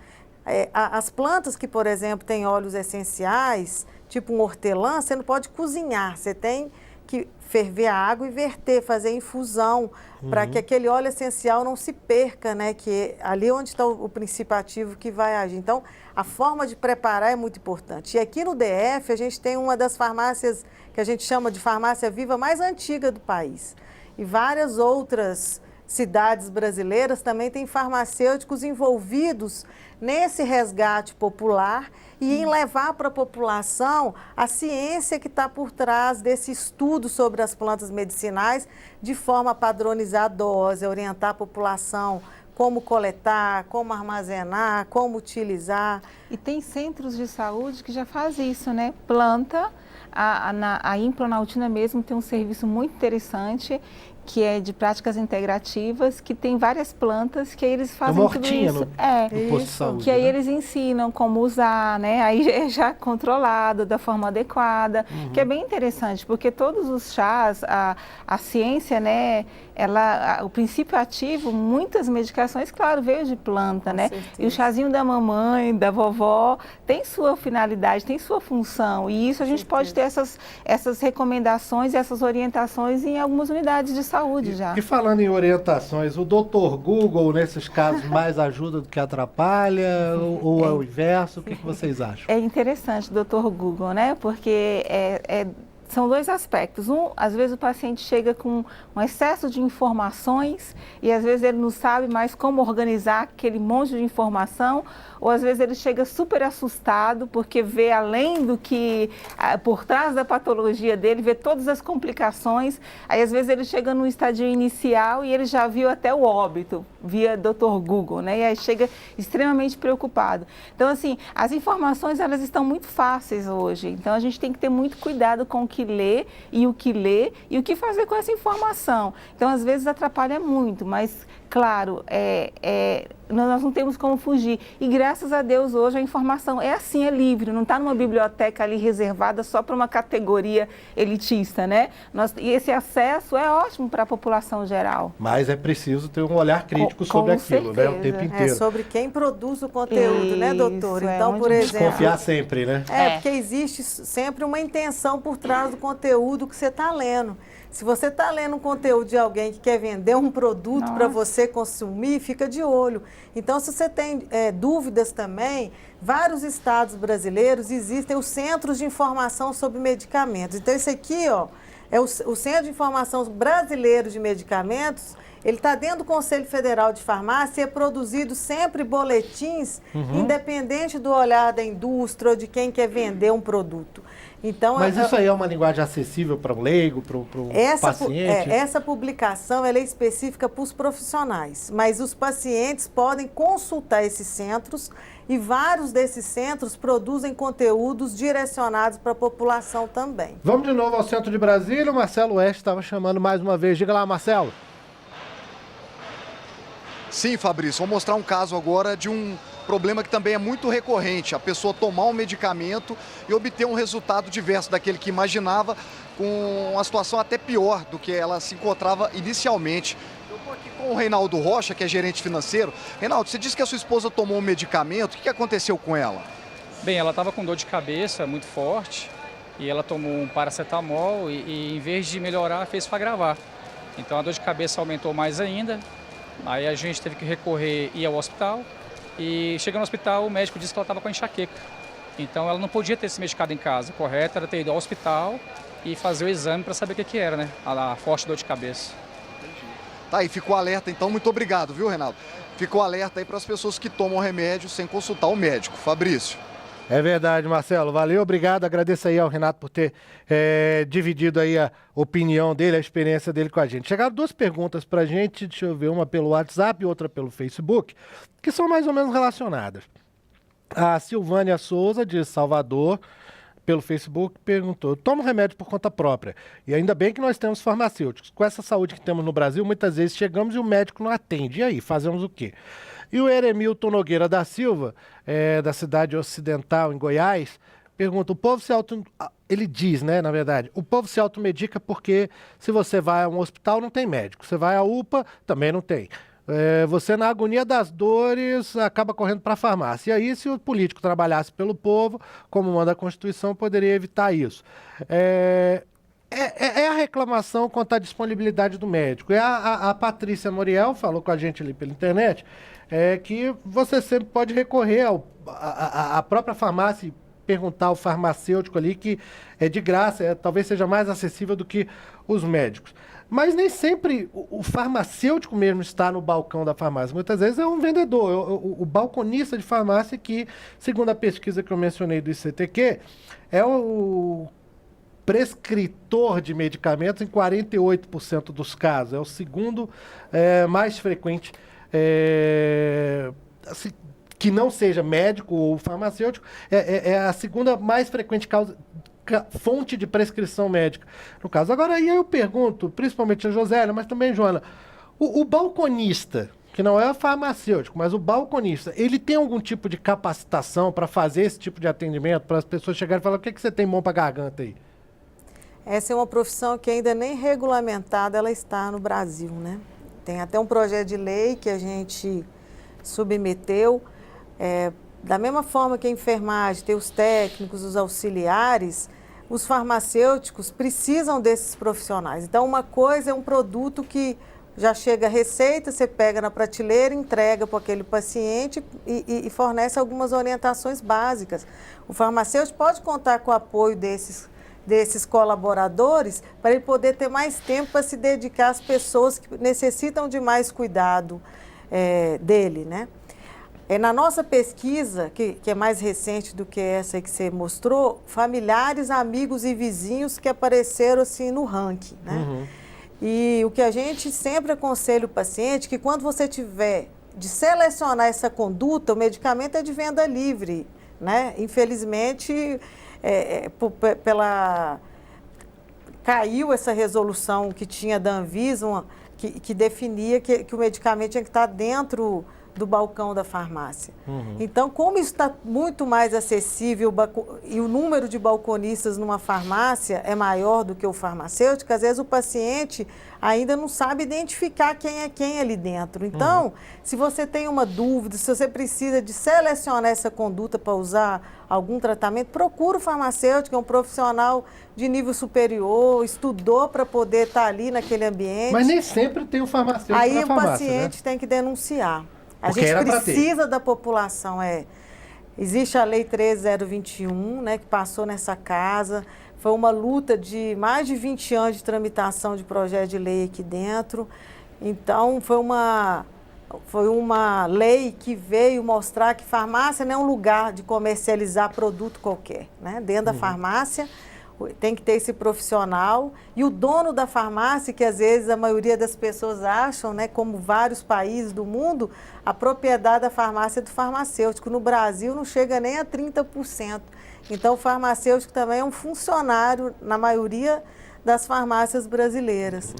As plantas que, por exemplo, têm óleos essenciais, tipo um hortelã, você não pode cozinhar, você tem que ferver a água e verter, fazer infusão, para que aquele óleo essencial não se perca, né? Que ali onde está o princípio ativo que vai agir. Então, a forma de preparar é muito importante. E aqui no DF, a gente tem uma das farmácias que a gente chama de farmácia viva mais antiga do país. E várias outras cidades brasileiras também têm farmacêuticos envolvidos nesse resgate popular e em levar para a população a ciência que está por trás desse estudo sobre as plantas medicinais, de forma a padronizar a dose, a orientar a população como coletar, como armazenar, como utilizar. E tem centros de saúde que já fazem isso, né? Planta, a Implanaltina mesmo tem um serviço muito interessante que é de práticas integrativas, que tem várias plantas que aí eles fazem uma tudo hortinha isso. no posto de saúde, Que aí né? eles ensinam como usar, né? Aí é já controlado da forma adequada, que é bem interessante, porque todos os chás, a ciência, né? O princípio ativo, muitas medicações, claro, veio de planta, né? certeza. E o chazinho da mamãe, da vovó, tem sua finalidade, tem sua função. E isso a gente pode ter essas recomendações e essas orientações em algumas unidades de saúde já. E falando em orientações, o Dr. Google, nesses casos, mais ajuda do que atrapalha? Ou é o inverso? O que vocês acham? É interessante, doutor Google, né? Porque são dois aspectos. Às vezes o paciente chega com um excesso de informações e às vezes ele não sabe mais como organizar aquele monte de informação, ou às vezes ele chega super assustado porque vê além do que por trás da patologia dele, vê todas as complicações. Aí às vezes ele chega no estadio inicial e ele já viu até o óbito via Dr. Google, né? E aí chega extremamente preocupado. Então, assim, as informações elas estão muito fáceis hoje. Então a gente tem que ter muito cuidado com o que ler e o que fazer com essa informação. Então, às vezes atrapalha muito, mas claro, nós não temos como fugir. E graças a Deus hoje a informação é assim, é livre, não está numa biblioteca ali reservada só para uma categoria elitista, né? E esse acesso é ótimo para a população geral. Mas é preciso ter um olhar crítico sobre aquilo, né? O tempo inteiro. Sobre quem produz o conteúdo, né, doutor? Então, por exemplo... Desconfiar sempre, né? Porque existe sempre uma intenção por trás do conteúdo que você está lendo. Se você está lendo um conteúdo de alguém que quer vender um produto para você consumir, fica de olho. Então, se você tem dúvidas também, vários estados brasileiros existem os centros de informação sobre medicamentos. Então, esse aqui, ó, é o Centro de Informação Brasileiro de Medicamentos. Ele está dentro do Conselho Federal de Farmácia e é produzido sempre boletins, independente do olhar da indústria ou de quem quer vender um produto. Então, mas isso aí é uma linguagem acessível para o leigo, para o paciente? Essa publicação ela é específica para os profissionais, mas os pacientes podem consultar esses centros e vários desses centros produzem conteúdos direcionados para a população também. Vamos de novo ao centro de Brasília. O Marcelo Oeste estava chamando mais uma vez. Diga lá, Marcelo. Sim, Fabrício, vou mostrar um caso agora de um problema que também é muito recorrente, a pessoa tomar um medicamento e obter um resultado diverso daquele que imaginava, com uma situação até pior do que ela se encontrava inicialmente. Eu estou aqui com o Reinaldo Rocha, que é gerente financeiro. Reinaldo, você disse que a sua esposa tomou um medicamento, o que aconteceu com ela? Bem, ela estava com dor de cabeça muito forte e ela tomou um paracetamol e em vez de melhorar, fez para agravar. Então a dor de cabeça aumentou mais ainda. Aí a gente teve que ir ao hospital e chegando no hospital o médico disse que ela estava com enxaqueca. Então ela não podia ter se medicado em casa. O correto era ter ido ao hospital e fazer o exame para saber o que era, né? A forte dor de cabeça. Tá aí, ficou alerta então. Muito obrigado, viu, Reinaldo? Ficou alerta aí para as pessoas que tomam remédio sem consultar o médico. Fabrício. É verdade, Marcelo. Valeu, obrigado. Agradeço aí ao Renato por ter dividido aí a opinião dele, a experiência dele com a gente. Chegaram duas perguntas pra gente, deixa eu ver, uma pelo WhatsApp e outra pelo Facebook, que são mais ou menos relacionadas. A Silvânia Souza, de Salvador, pelo Facebook, perguntou: tomo remédio por conta própria. E ainda bem que nós temos farmacêuticos. Com essa saúde que temos no Brasil, muitas vezes chegamos e o médico não atende. E aí, fazemos o quê? E o Eremilton Nogueira da Silva, da cidade ocidental, em Goiás, pergunta: o povo se ele diz, né, na verdade, o povo se automedica porque se você vai a um hospital não tem médico, você vai à UPA também não tem. Você, na agonia das dores, acaba correndo para a farmácia. E aí, se o político trabalhasse pelo povo, como manda a Constituição, poderia evitar isso. É a reclamação quanto à disponibilidade do médico. A Patrícia Moriel falou com a gente ali pela internet que você sempre pode recorrer à própria farmácia e perguntar ao farmacêutico ali, que é de graça, talvez seja mais acessível do que os médicos. Mas nem sempre o farmacêutico mesmo está no balcão da farmácia. Muitas vezes é um vendedor, o balconista de farmácia que, segundo a pesquisa que eu mencionei do ICTQ, é o prescritor de medicamentos em 48% dos casos. É o segundo mais frequente, assim, que não seja médico ou farmacêutico, é a segunda mais frequente causa fonte de prescrição médica. No caso, agora aí eu pergunto, principalmente a Josélia, mas também a Joana, o balconista, que não é o farmacêutico, mas o balconista, ele tem algum tipo de capacitação para fazer esse tipo de atendimento, para as pessoas chegarem e falar, o que você tem bom para garganta aí? Essa é uma profissão que ainda nem regulamentada ela está no Brasil, né? Tem até um projeto de lei que a gente submeteu. Da mesma forma que a enfermagem tem os técnicos, os auxiliares, os farmacêuticos precisam desses profissionais. Então, uma coisa é um produto que já chega a receita, você pega na prateleira, entrega para aquele paciente e fornece algumas orientações básicas. O farmacêutico pode contar com o apoio desses colaboradores para ele poder ter mais tempo para se dedicar às pessoas que necessitam de mais cuidado dele, né? Na nossa pesquisa, que é mais recente do que essa que você mostrou, familiares, amigos e vizinhos que apareceram assim no ranking, né? Uhum. E o que a gente sempre aconselha o paciente, que quando você tiver de selecionar essa conduta, o medicamento é de venda livre, né? Infelizmente, caiu essa resolução que tinha da Anvisa, que definia que o medicamento tinha que estar dentro do balcão da farmácia. Uhum. Então, como isso está muito mais acessível e o número de balconistas numa farmácia é maior do que o farmacêutico, às vezes o paciente ainda não sabe identificar quem é quem ali dentro. Então, se você tem uma dúvida, se você precisa de selecionar essa conduta para usar algum tratamento, procura o farmacêutico, é um profissional de nível superior, estudou para poder estar ali naquele ambiente. Mas nem sempre tem o farmacêutico na farmácia, aí o paciente, né, tem que denunciar. A porque gente precisa da população. Existe a Lei 13021, né, que passou nessa casa. Foi uma luta de mais de 20 anos de tramitação de projeto de lei aqui dentro. Então, foi uma lei que veio mostrar que farmácia não é um lugar de comercializar produto qualquer, né? Dentro da farmácia tem que ter esse profissional e o dono da farmácia, que às vezes a maioria das pessoas acham, né, como vários países do mundo, a propriedade da farmácia é do farmacêutico. No Brasil não chega nem a 30%. Então o farmacêutico também é um funcionário na maioria das farmácias brasileiras.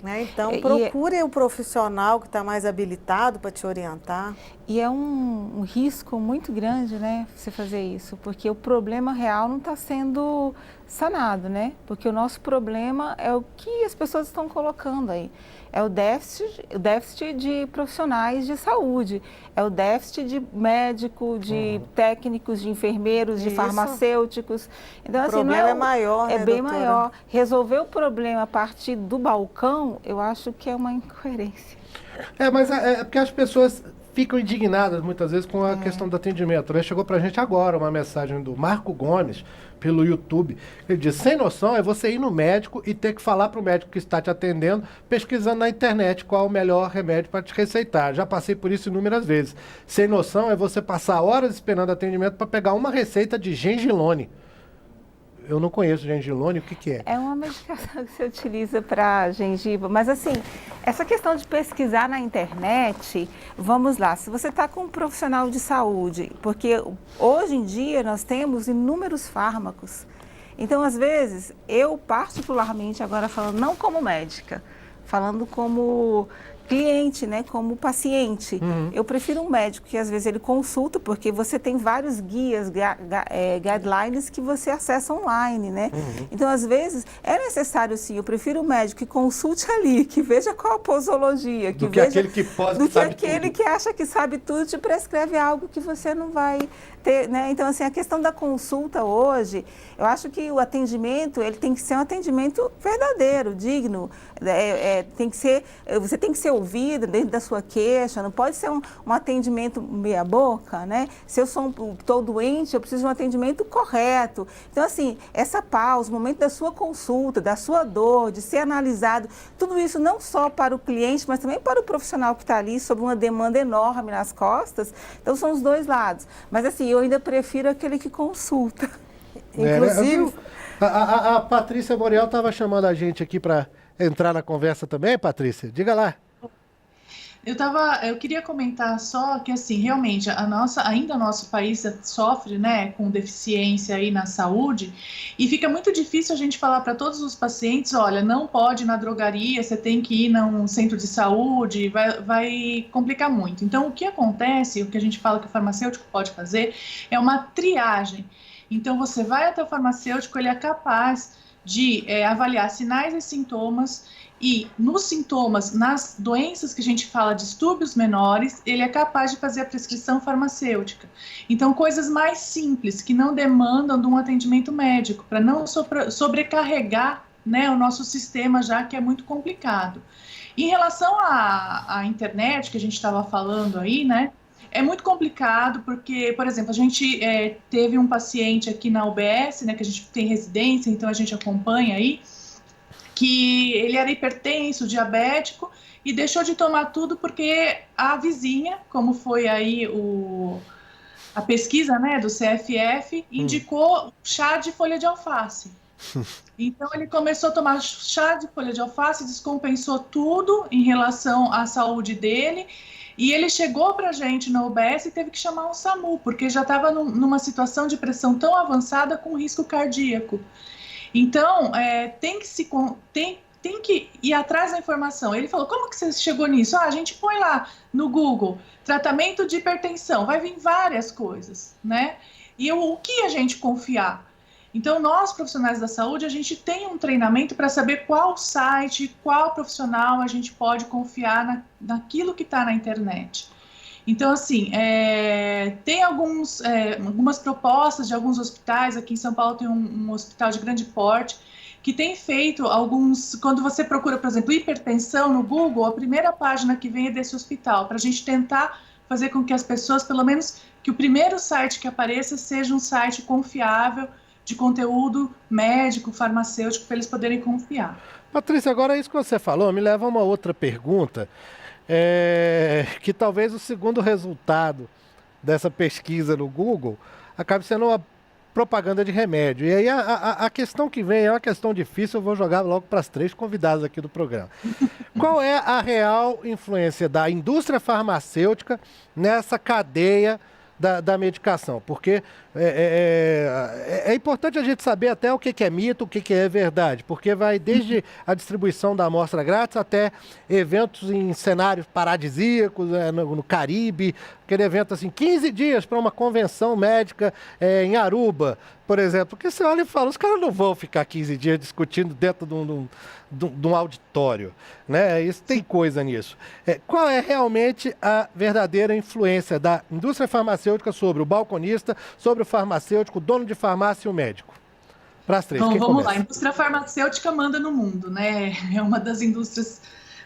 Né? Então procure o profissional que está mais habilitado para te orientar. E é um risco muito grande, né, você fazer isso, porque o problema real não está sendo sanado, né? Porque o nosso problema é o que as pessoas estão colocando aí. É o déficit de profissionais de saúde, é o déficit de médico, de técnicos, de enfermeiros, de farmacêuticos. Então, assim, problema é maior, né, bem doutora? maior. Resolver o problema a partir do balcão, eu acho que é uma incoerência. Mas é porque as pessoas ficam indignadas muitas vezes com a questão do atendimento, né? Chegou pra gente agora uma mensagem do Marco Gomes pelo YouTube. Ele diz, sem noção é você ir no médico e ter que falar para o médico que está te atendendo, pesquisando na internet qual é o melhor remédio para te receitar. Já passei por isso inúmeras vezes. Sem noção é você passar horas esperando atendimento para pegar uma receita de Gengilone. Eu não conheço Gengilone, o que é? É uma medicação que você utiliza para gengiva, mas assim, essa questão de pesquisar na internet, vamos lá, se você está com um profissional de saúde, porque hoje em dia nós temos inúmeros fármacos, então às vezes, eu particularmente, agora falando não como médica, falando como cliente, né, como paciente. Eu prefiro um médico que às vezes ele consulta, porque você tem vários guias, guidelines que você acessa online, né? Então, às vezes, é necessário sim, eu prefiro um médico que consulte ali, que veja qual a posologia, que veja, aquele que pode, do que aquele que acha que sabe tudo te prescreve algo que você não vai ter, né? Então, assim, a questão da consulta hoje, eu acho que o atendimento, ele tem que ser um atendimento verdadeiro, digno, tem que ser, você tem que ser ouvido dentro da sua queixa, não pode ser um atendimento meia boca, né? Se eu estou doente, eu preciso de um atendimento correto. Então, assim, essa pausa, o momento da sua consulta, da sua dor, de ser analisado, tudo isso não só para o cliente, mas também para o profissional que está ali sob uma demanda enorme nas costas. Então, são os dois lados. Mas, assim, eu ainda prefiro aquele que consulta. Inclusive... A Patrícia Boreal estava chamando a gente aqui para entrar na conversa também, Patrícia? Diga lá. Eu queria comentar só que, assim, realmente, ainda o nosso país sofre, né, com deficiência aí na saúde, e fica muito difícil a gente falar para todos os pacientes, olha, não pode ir na drogaria, você tem que ir num centro de saúde, vai complicar muito. Então, o que acontece, o que a gente fala que o farmacêutico pode fazer, é uma triagem. Então, você vai até o farmacêutico, ele é capaz de avaliar sinais e sintomas, e nos sintomas, nas doenças que a gente fala distúrbios menores, ele é capaz de fazer a prescrição farmacêutica. Então, coisas mais simples, que não demandam de um atendimento médico, para não sobrecarregar, né, o nosso sistema, já que é muito complicado. Em relação à internet, que a gente estava falando aí, né, é muito complicado porque, por exemplo, a gente teve um paciente aqui na UBS, né, que a gente tem residência, então a gente acompanha aí, que ele era hipertenso, diabético, e deixou de tomar tudo porque a vizinha, como foi aí a pesquisa, né, do CFF, indicou chá de folha de alface. Então ele começou a tomar chá de folha de alface, descompensou tudo em relação à saúde dele, e ele chegou para a gente na UBS e teve que chamar um SAMU, porque já estava numa situação de pressão tão avançada com risco cardíaco. Então, tem que ir atrás da informação. Ele falou, como que você chegou nisso? A gente põe lá no Google, tratamento de hipertensão, vai vir várias coisas, né? E o que a gente confiar? Então, nós, profissionais da saúde, a gente tem um treinamento para saber qual site, qual profissional a gente pode confiar naquilo que está na internet. Então, assim, tem algumas propostas de alguns hospitais. Aqui em São Paulo tem um hospital de grande porte que tem feito quando você procura, por exemplo, hipertensão no Google, a primeira página que vem é desse hospital, para a gente tentar fazer com que as pessoas, pelo menos, que o primeiro site que apareça seja um site confiável, de conteúdo médico, farmacêutico, para eles poderem confiar. Patrícia, agora isso que você falou me leva a uma outra pergunta, que talvez o segundo resultado dessa pesquisa no Google acabe sendo uma propaganda de remédio. E aí a questão que vem é uma questão difícil, eu vou jogar logo para as 3 convidadas aqui do programa. Qual é a real influência da indústria farmacêutica nessa cadeia da medicação? Porque é importante a gente saber até o que é mito, o que é verdade, porque vai desde a distribuição da amostra grátis até eventos em cenários paradisíacos, no Caribe, aquele evento assim, 15 dias para uma convenção médica em Aruba, por exemplo. Porque você olha e fala, os caras não vão ficar 15 dias discutindo dentro de um auditório, né? Isso tem coisa nisso. Qual é realmente a verdadeira influência da indústria farmacêutica sobre o balconista, sobre o farmacêutico, o dono de farmácia e o médico? Para as 3, Bom, vamos começa? lá. A indústria farmacêutica manda no mundo, né? É uma das indústrias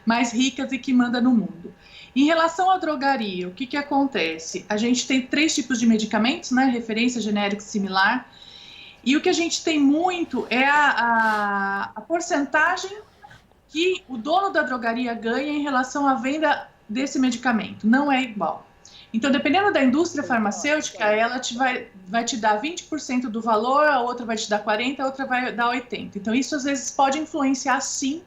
mais ricas e que manda no mundo. Em relação à drogaria, o que acontece? A gente tem 3 tipos de medicamentos, né? Referência, genérico e similar. E o que a gente tem muito é a porcentagem que o dono da drogaria ganha em relação à venda desse medicamento. Não é igual. Então, dependendo da indústria farmacêutica, ela vai te dar 20% do valor, a outra vai te dar 40%, a outra vai dar 80%. Então, isso às vezes pode influenciar, sim,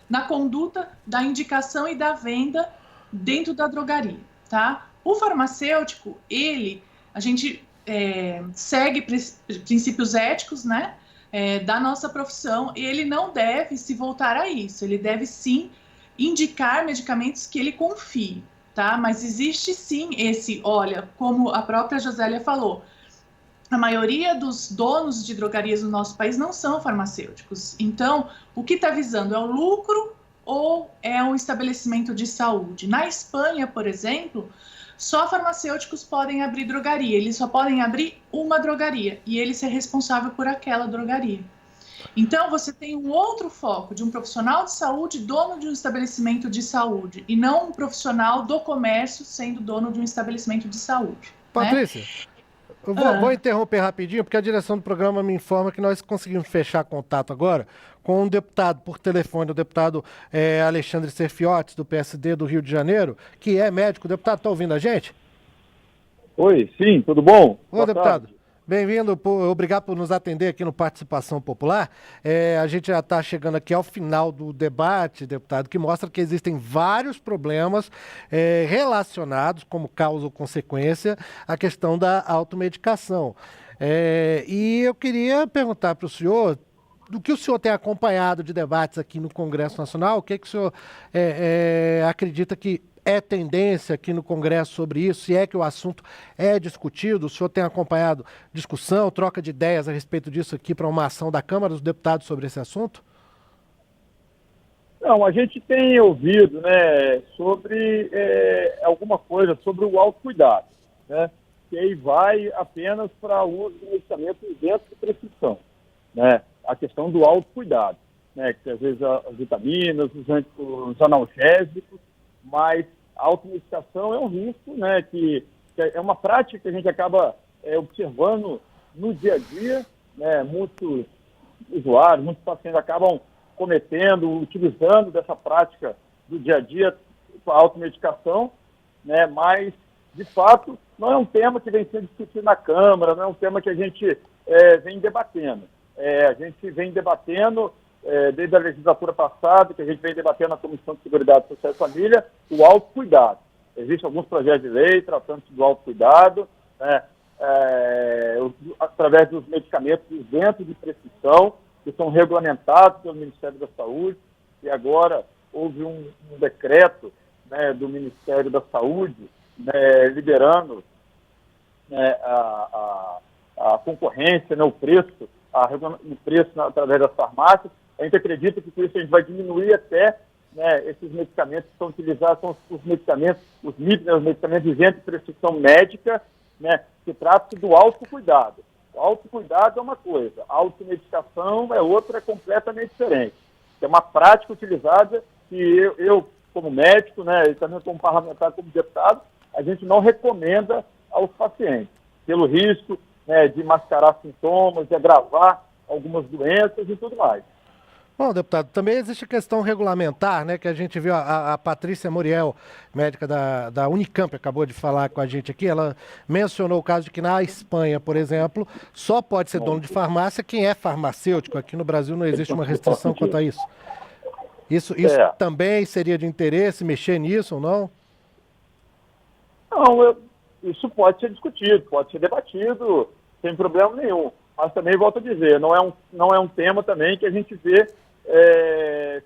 na conduta da indicação e da venda dentro da drogaria, tá? O farmacêutico, a gente segue princípios éticos, né, da nossa profissão, e ele não deve se voltar a isso. Ele deve, sim, indicar medicamentos que ele confie. Tá? Mas existe sim olha, como a própria Josélia falou, a maioria dos donos de drogarias no nosso país não são farmacêuticos. Então, o que está visando é o lucro ou é um estabelecimento de saúde? Na Espanha, por exemplo, só farmacêuticos podem abrir drogaria, eles só podem abrir uma drogaria e ele ser responsável por aquela drogaria. Então, você tem um outro foco de um profissional de saúde, dono de um estabelecimento de saúde, e não um profissional do comércio sendo dono de um estabelecimento de saúde. Patrícia, né? Eu vou interromper rapidinho, porque a direção do programa me informa que nós conseguimos fechar contato agora com um deputado por telefone, o deputado Alexandre Serfiotti, do PSD do Rio de Janeiro, que é médico. O deputado, está ouvindo a gente? Oi, sim, tudo bom? Ô, deputado. Bem-vindo, obrigado por nos atender aqui no Participação Popular. A gente já está chegando aqui ao final do debate, deputado, que mostra que existem vários problemas relacionados, como causa ou consequência, à questão da automedicação. E eu queria perguntar para o senhor, do que o senhor tem acompanhado de debates aqui no Congresso Nacional, o que o senhor acredita que é tendência aqui no Congresso sobre isso, se é que o assunto é discutido, o senhor tem acompanhado discussão, troca de ideias a respeito disso aqui para uma ação da Câmara dos Deputados sobre esse assunto? Não, a gente tem ouvido, né, sobre alguma coisa sobre o autocuidado, né, que aí vai apenas para o uso de medicamentos dentro de prescrição, né, a questão do autocuidado, né, que às vezes as vitaminas, os analgésicos, mas a automedicação é um risco, né, que é uma prática que a gente acaba observando no dia a dia, né, muitos usuários, muitos pacientes acabam cometendo, utilizando dessa prática do dia a dia a automedicação, né, mas, de fato, não é um tema que vem sendo discutido na Câmara, não é um tema que a gente vem debatendo. A gente vem debatendo desde a legislatura passada, que a gente vem debatendo na Comissão de Seguridade Social e Família, o autocuidado. Existem alguns projetos de lei tratando do autocuidado, né, através dos medicamentos dentro de prescrição, que são regulamentados pelo Ministério da Saúde, e agora houve um decreto, né, do Ministério da Saúde, né, liberando, né, a concorrência, né, o preço através das farmácias. A gente acredita que com isso a gente vai diminuir até, né, esses medicamentos que são utilizados, são os medicamentos, os MIP, né, os medicamentos isentos de prescrição médica, né, que trata do autocuidado. O autocuidado é uma coisa, a automedicação é outra, completamente diferente. É uma prática utilizada que eu como médico, né, e também como parlamentar, como deputado, a gente não recomenda aos pacientes, pelo risco, né, de mascarar sintomas, de agravar algumas doenças e tudo mais. Bom, deputado, também existe a questão regulamentar, né, que a gente viu a Patrícia Muriel, médica da Unicamp, acabou de falar com a gente aqui, ela mencionou o caso de que na Espanha, por exemplo, só pode ser dono de farmácia quem é farmacêutico. Aqui no Brasil não existe uma restrição quanto a isso. Isso também seria de interesse, mexer nisso ou não? Não, isso pode ser discutido, pode ser debatido, sem problema nenhum. Mas também, volto a dizer, não é um tema também que a gente vê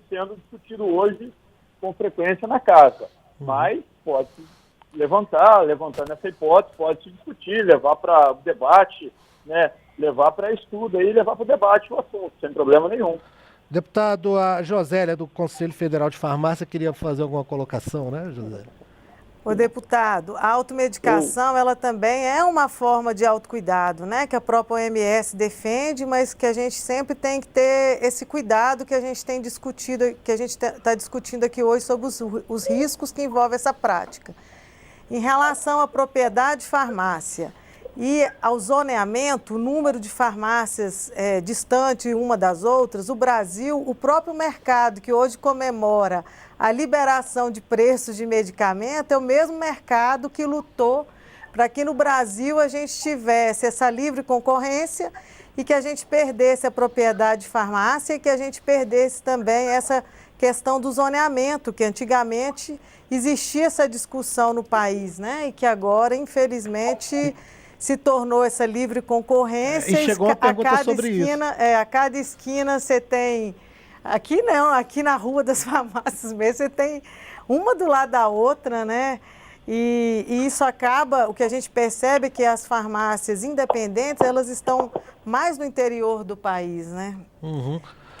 sendo discutido hoje com frequência na casa. Mas pode levantando essa hipótese, pode se discutir, levar para o debate, né, levar para estudo e levar para o debate o assunto, sem problema nenhum. Deputado, a Josélia, do Conselho Federal de Farmácia, queria fazer alguma colocação, né, Josélia? Ô, deputado, a automedicação, ela também é uma forma de autocuidado, né? Que a própria OMS defende, mas que a gente sempre tem que ter esse cuidado que a gente tem discutido, que a gente está discutindo aqui hoje sobre os riscos que envolvem essa prática. Em relação à propriedade de farmácia e ao zoneamento, o número de farmácias distante uma das outras, o Brasil, o próprio mercado que hoje comemora a liberação de preços de medicamento é o mesmo mercado que lutou para que no Brasil a gente tivesse essa livre concorrência e que a gente perdesse a propriedade de farmácia e que a gente perdesse também essa questão do zoneamento, que antigamente existia essa discussão no país, né? E que agora, infelizmente, se tornou essa livre concorrência. E chegou uma pergunta sobre isso. A cada esquina você tem... Aqui não, aqui na Rua das Farmácias mesmo, você tem uma do lado da outra, né? E isso acaba, o que a gente percebe é que as farmácias independentes, elas estão mais no interior do país, né?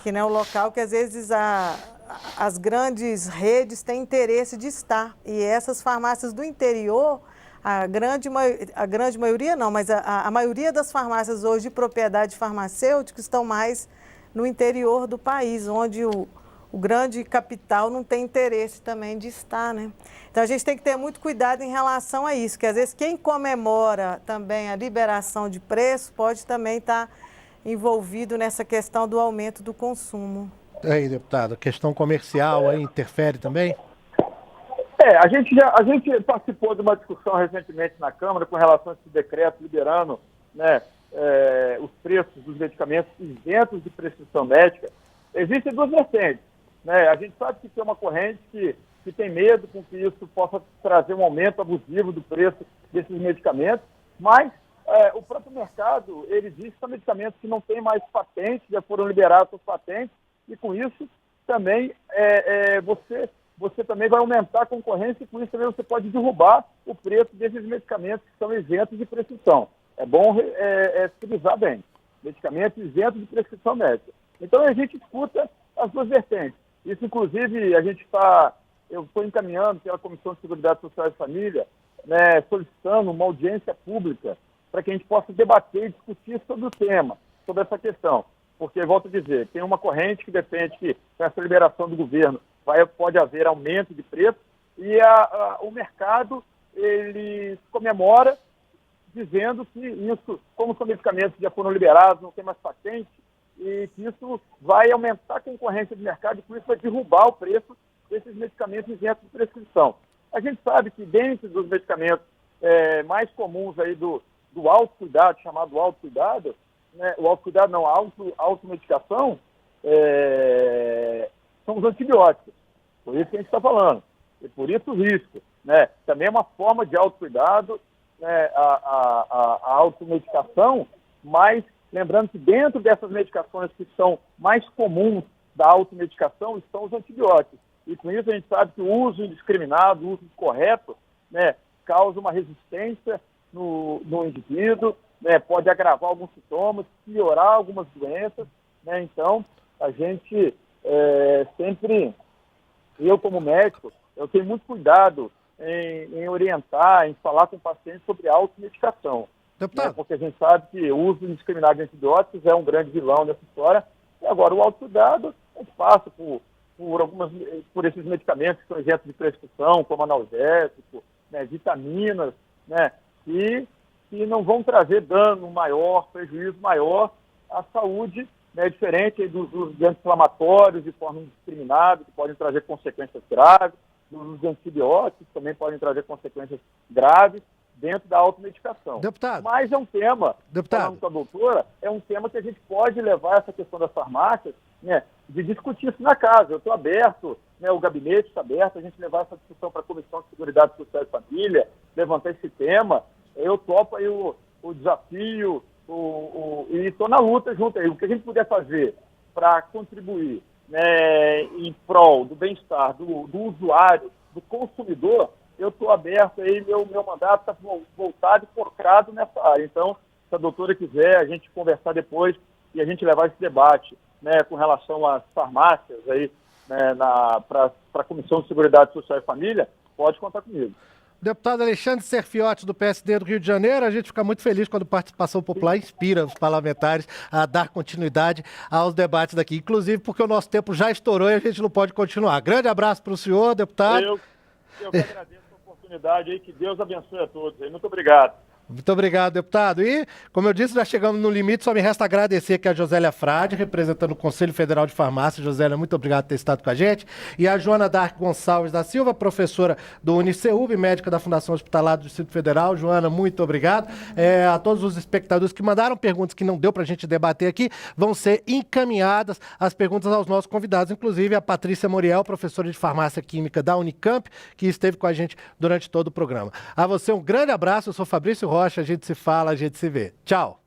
Que não é o local que às vezes as grandes redes têm interesse de estar. E essas farmácias do interior, a grande maioria não, mas a maioria das farmácias hoje de propriedade farmacêutica estão mais no interior do país, onde o grande capital não tem interesse também de estar, né? Então, a gente tem que ter muito cuidado em relação a isso, que às vezes quem comemora também a liberação de preço pode também estar envolvido nessa questão do aumento do consumo. Aí, deputado, a questão comercial aí interfere também? A gente participou de uma discussão recentemente na Câmara com relação a esse decreto liberando, né, os preços dos medicamentos isentos de prescrição médica, existem duas vertentes, né? A gente sabe que tem uma corrente que tem medo com que isso possa trazer um aumento abusivo do preço desses medicamentos, mas o próprio mercado, ele diz que são medicamentos que não têm mais patente, já foram liberados suas patentes, e com isso também você também vai aumentar a concorrência e com isso também você pode derrubar o preço desses medicamentos que são isentos de prescrição. É bom frisar bem, medicamentos isentos de prescrição médica. Então a gente escuta as duas vertentes. Isso, inclusive, eu estou encaminhando pela Comissão de Seguridade Social e Família, né, solicitando uma audiência pública para que a gente possa debater e discutir sobre o tema, sobre essa questão. Porque, volto a dizer, tem uma corrente que defende que com essa liberação do governo pode haver aumento de preço e o mercado, ele comemora dizendo que isso, como são medicamentos que já foram liberados, não tem mais patente, e que isso vai aumentar a concorrência do mercado e com isso vai derrubar o preço desses medicamentos isentos de prescrição. A gente sabe que dentro dos medicamentos mais comuns aí do autocuidado, chamado autocuidado, né, o autocuidado não, a automedicação, são os antibióticos. Por isso que a gente está falando. E por isso o risco. Né? Também é uma forma de autocuidado, né, a automedicação, mas lembrando que dentro dessas medicações que são mais comuns da automedicação estão os antibióticos. E com isso a gente sabe que o uso indiscriminado, o uso incorreto, né, causa uma resistência no indivíduo, né, pode agravar alguns sintomas, piorar algumas doenças. Né? Então, a gente sempre, eu como médico, eu tenho muito cuidado em orientar, em falar com o paciente sobre a automedicação. Né? Porque a gente sabe que o uso indiscriminado de antibióticos é um grande vilão nessa história. E agora o autocuidado, a gente passa por esses medicamentos que são isentos de prescrição, como analgésico, né, vitaminas, né, que não vão trazer dano maior, prejuízo maior à saúde, né, diferente aí dos usos de anti-inflamatórios de forma indiscriminada, que podem trazer consequências graves, dos usos de antibióticos também podem trazer consequências graves dentro da automedicação. Deputado. Mas é um tema, falando com a doutora, é um tema que a gente pode levar essa questão das farmácias, né, de discutir isso na casa. Eu estou aberto, né, o gabinete está aberto, a gente levar essa discussão para a Comissão de Seguridade Social e Família, levantar esse tema. Eu topo aí o desafio e estou na luta junto aí. O que a gente puder fazer para contribuir, né, em prol do bem-estar do usuário, do consumidor, eu estou aberto aí, meu mandato está voltado e focado nessa área. Então, se a doutora quiser, a gente conversar depois e a gente levar esse debate, né, com relação às farmácias aí, né, para a Comissão de Seguridade Social e Família, pode contar comigo. Deputado Alexandre Serfiotti, do PSD do Rio de Janeiro, a gente fica muito feliz quando a participação popular inspira os parlamentares a dar continuidade aos debates daqui, inclusive porque o nosso tempo já estourou e a gente não pode continuar. Grande abraço para o senhor, deputado. Eu que agradeço a oportunidade aí, que Deus abençoe a todos aí. Muito obrigado. Muito obrigado, deputado. E, como eu disse, já chegamos no limite, só me resta agradecer aqui a Josélia Frade, representando o Conselho Federal de Farmácia. Josélia, muito obrigado por ter estado com a gente. E a Joana Dark Gonçalves da Silva, professora do Uniceub, médica da Fundação Hospitalar do Distrito Federal. Joana, muito obrigado. A todos os espectadores que mandaram perguntas que não deu para a gente debater aqui, vão ser encaminhadas as perguntas aos nossos convidados, inclusive a Patrícia Moriel, professora de Farmácia Química da Unicamp, que esteve com a gente durante todo o programa. A você um grande abraço, eu sou Fabrício Rocha, a gente se fala, a gente se vê. Tchau!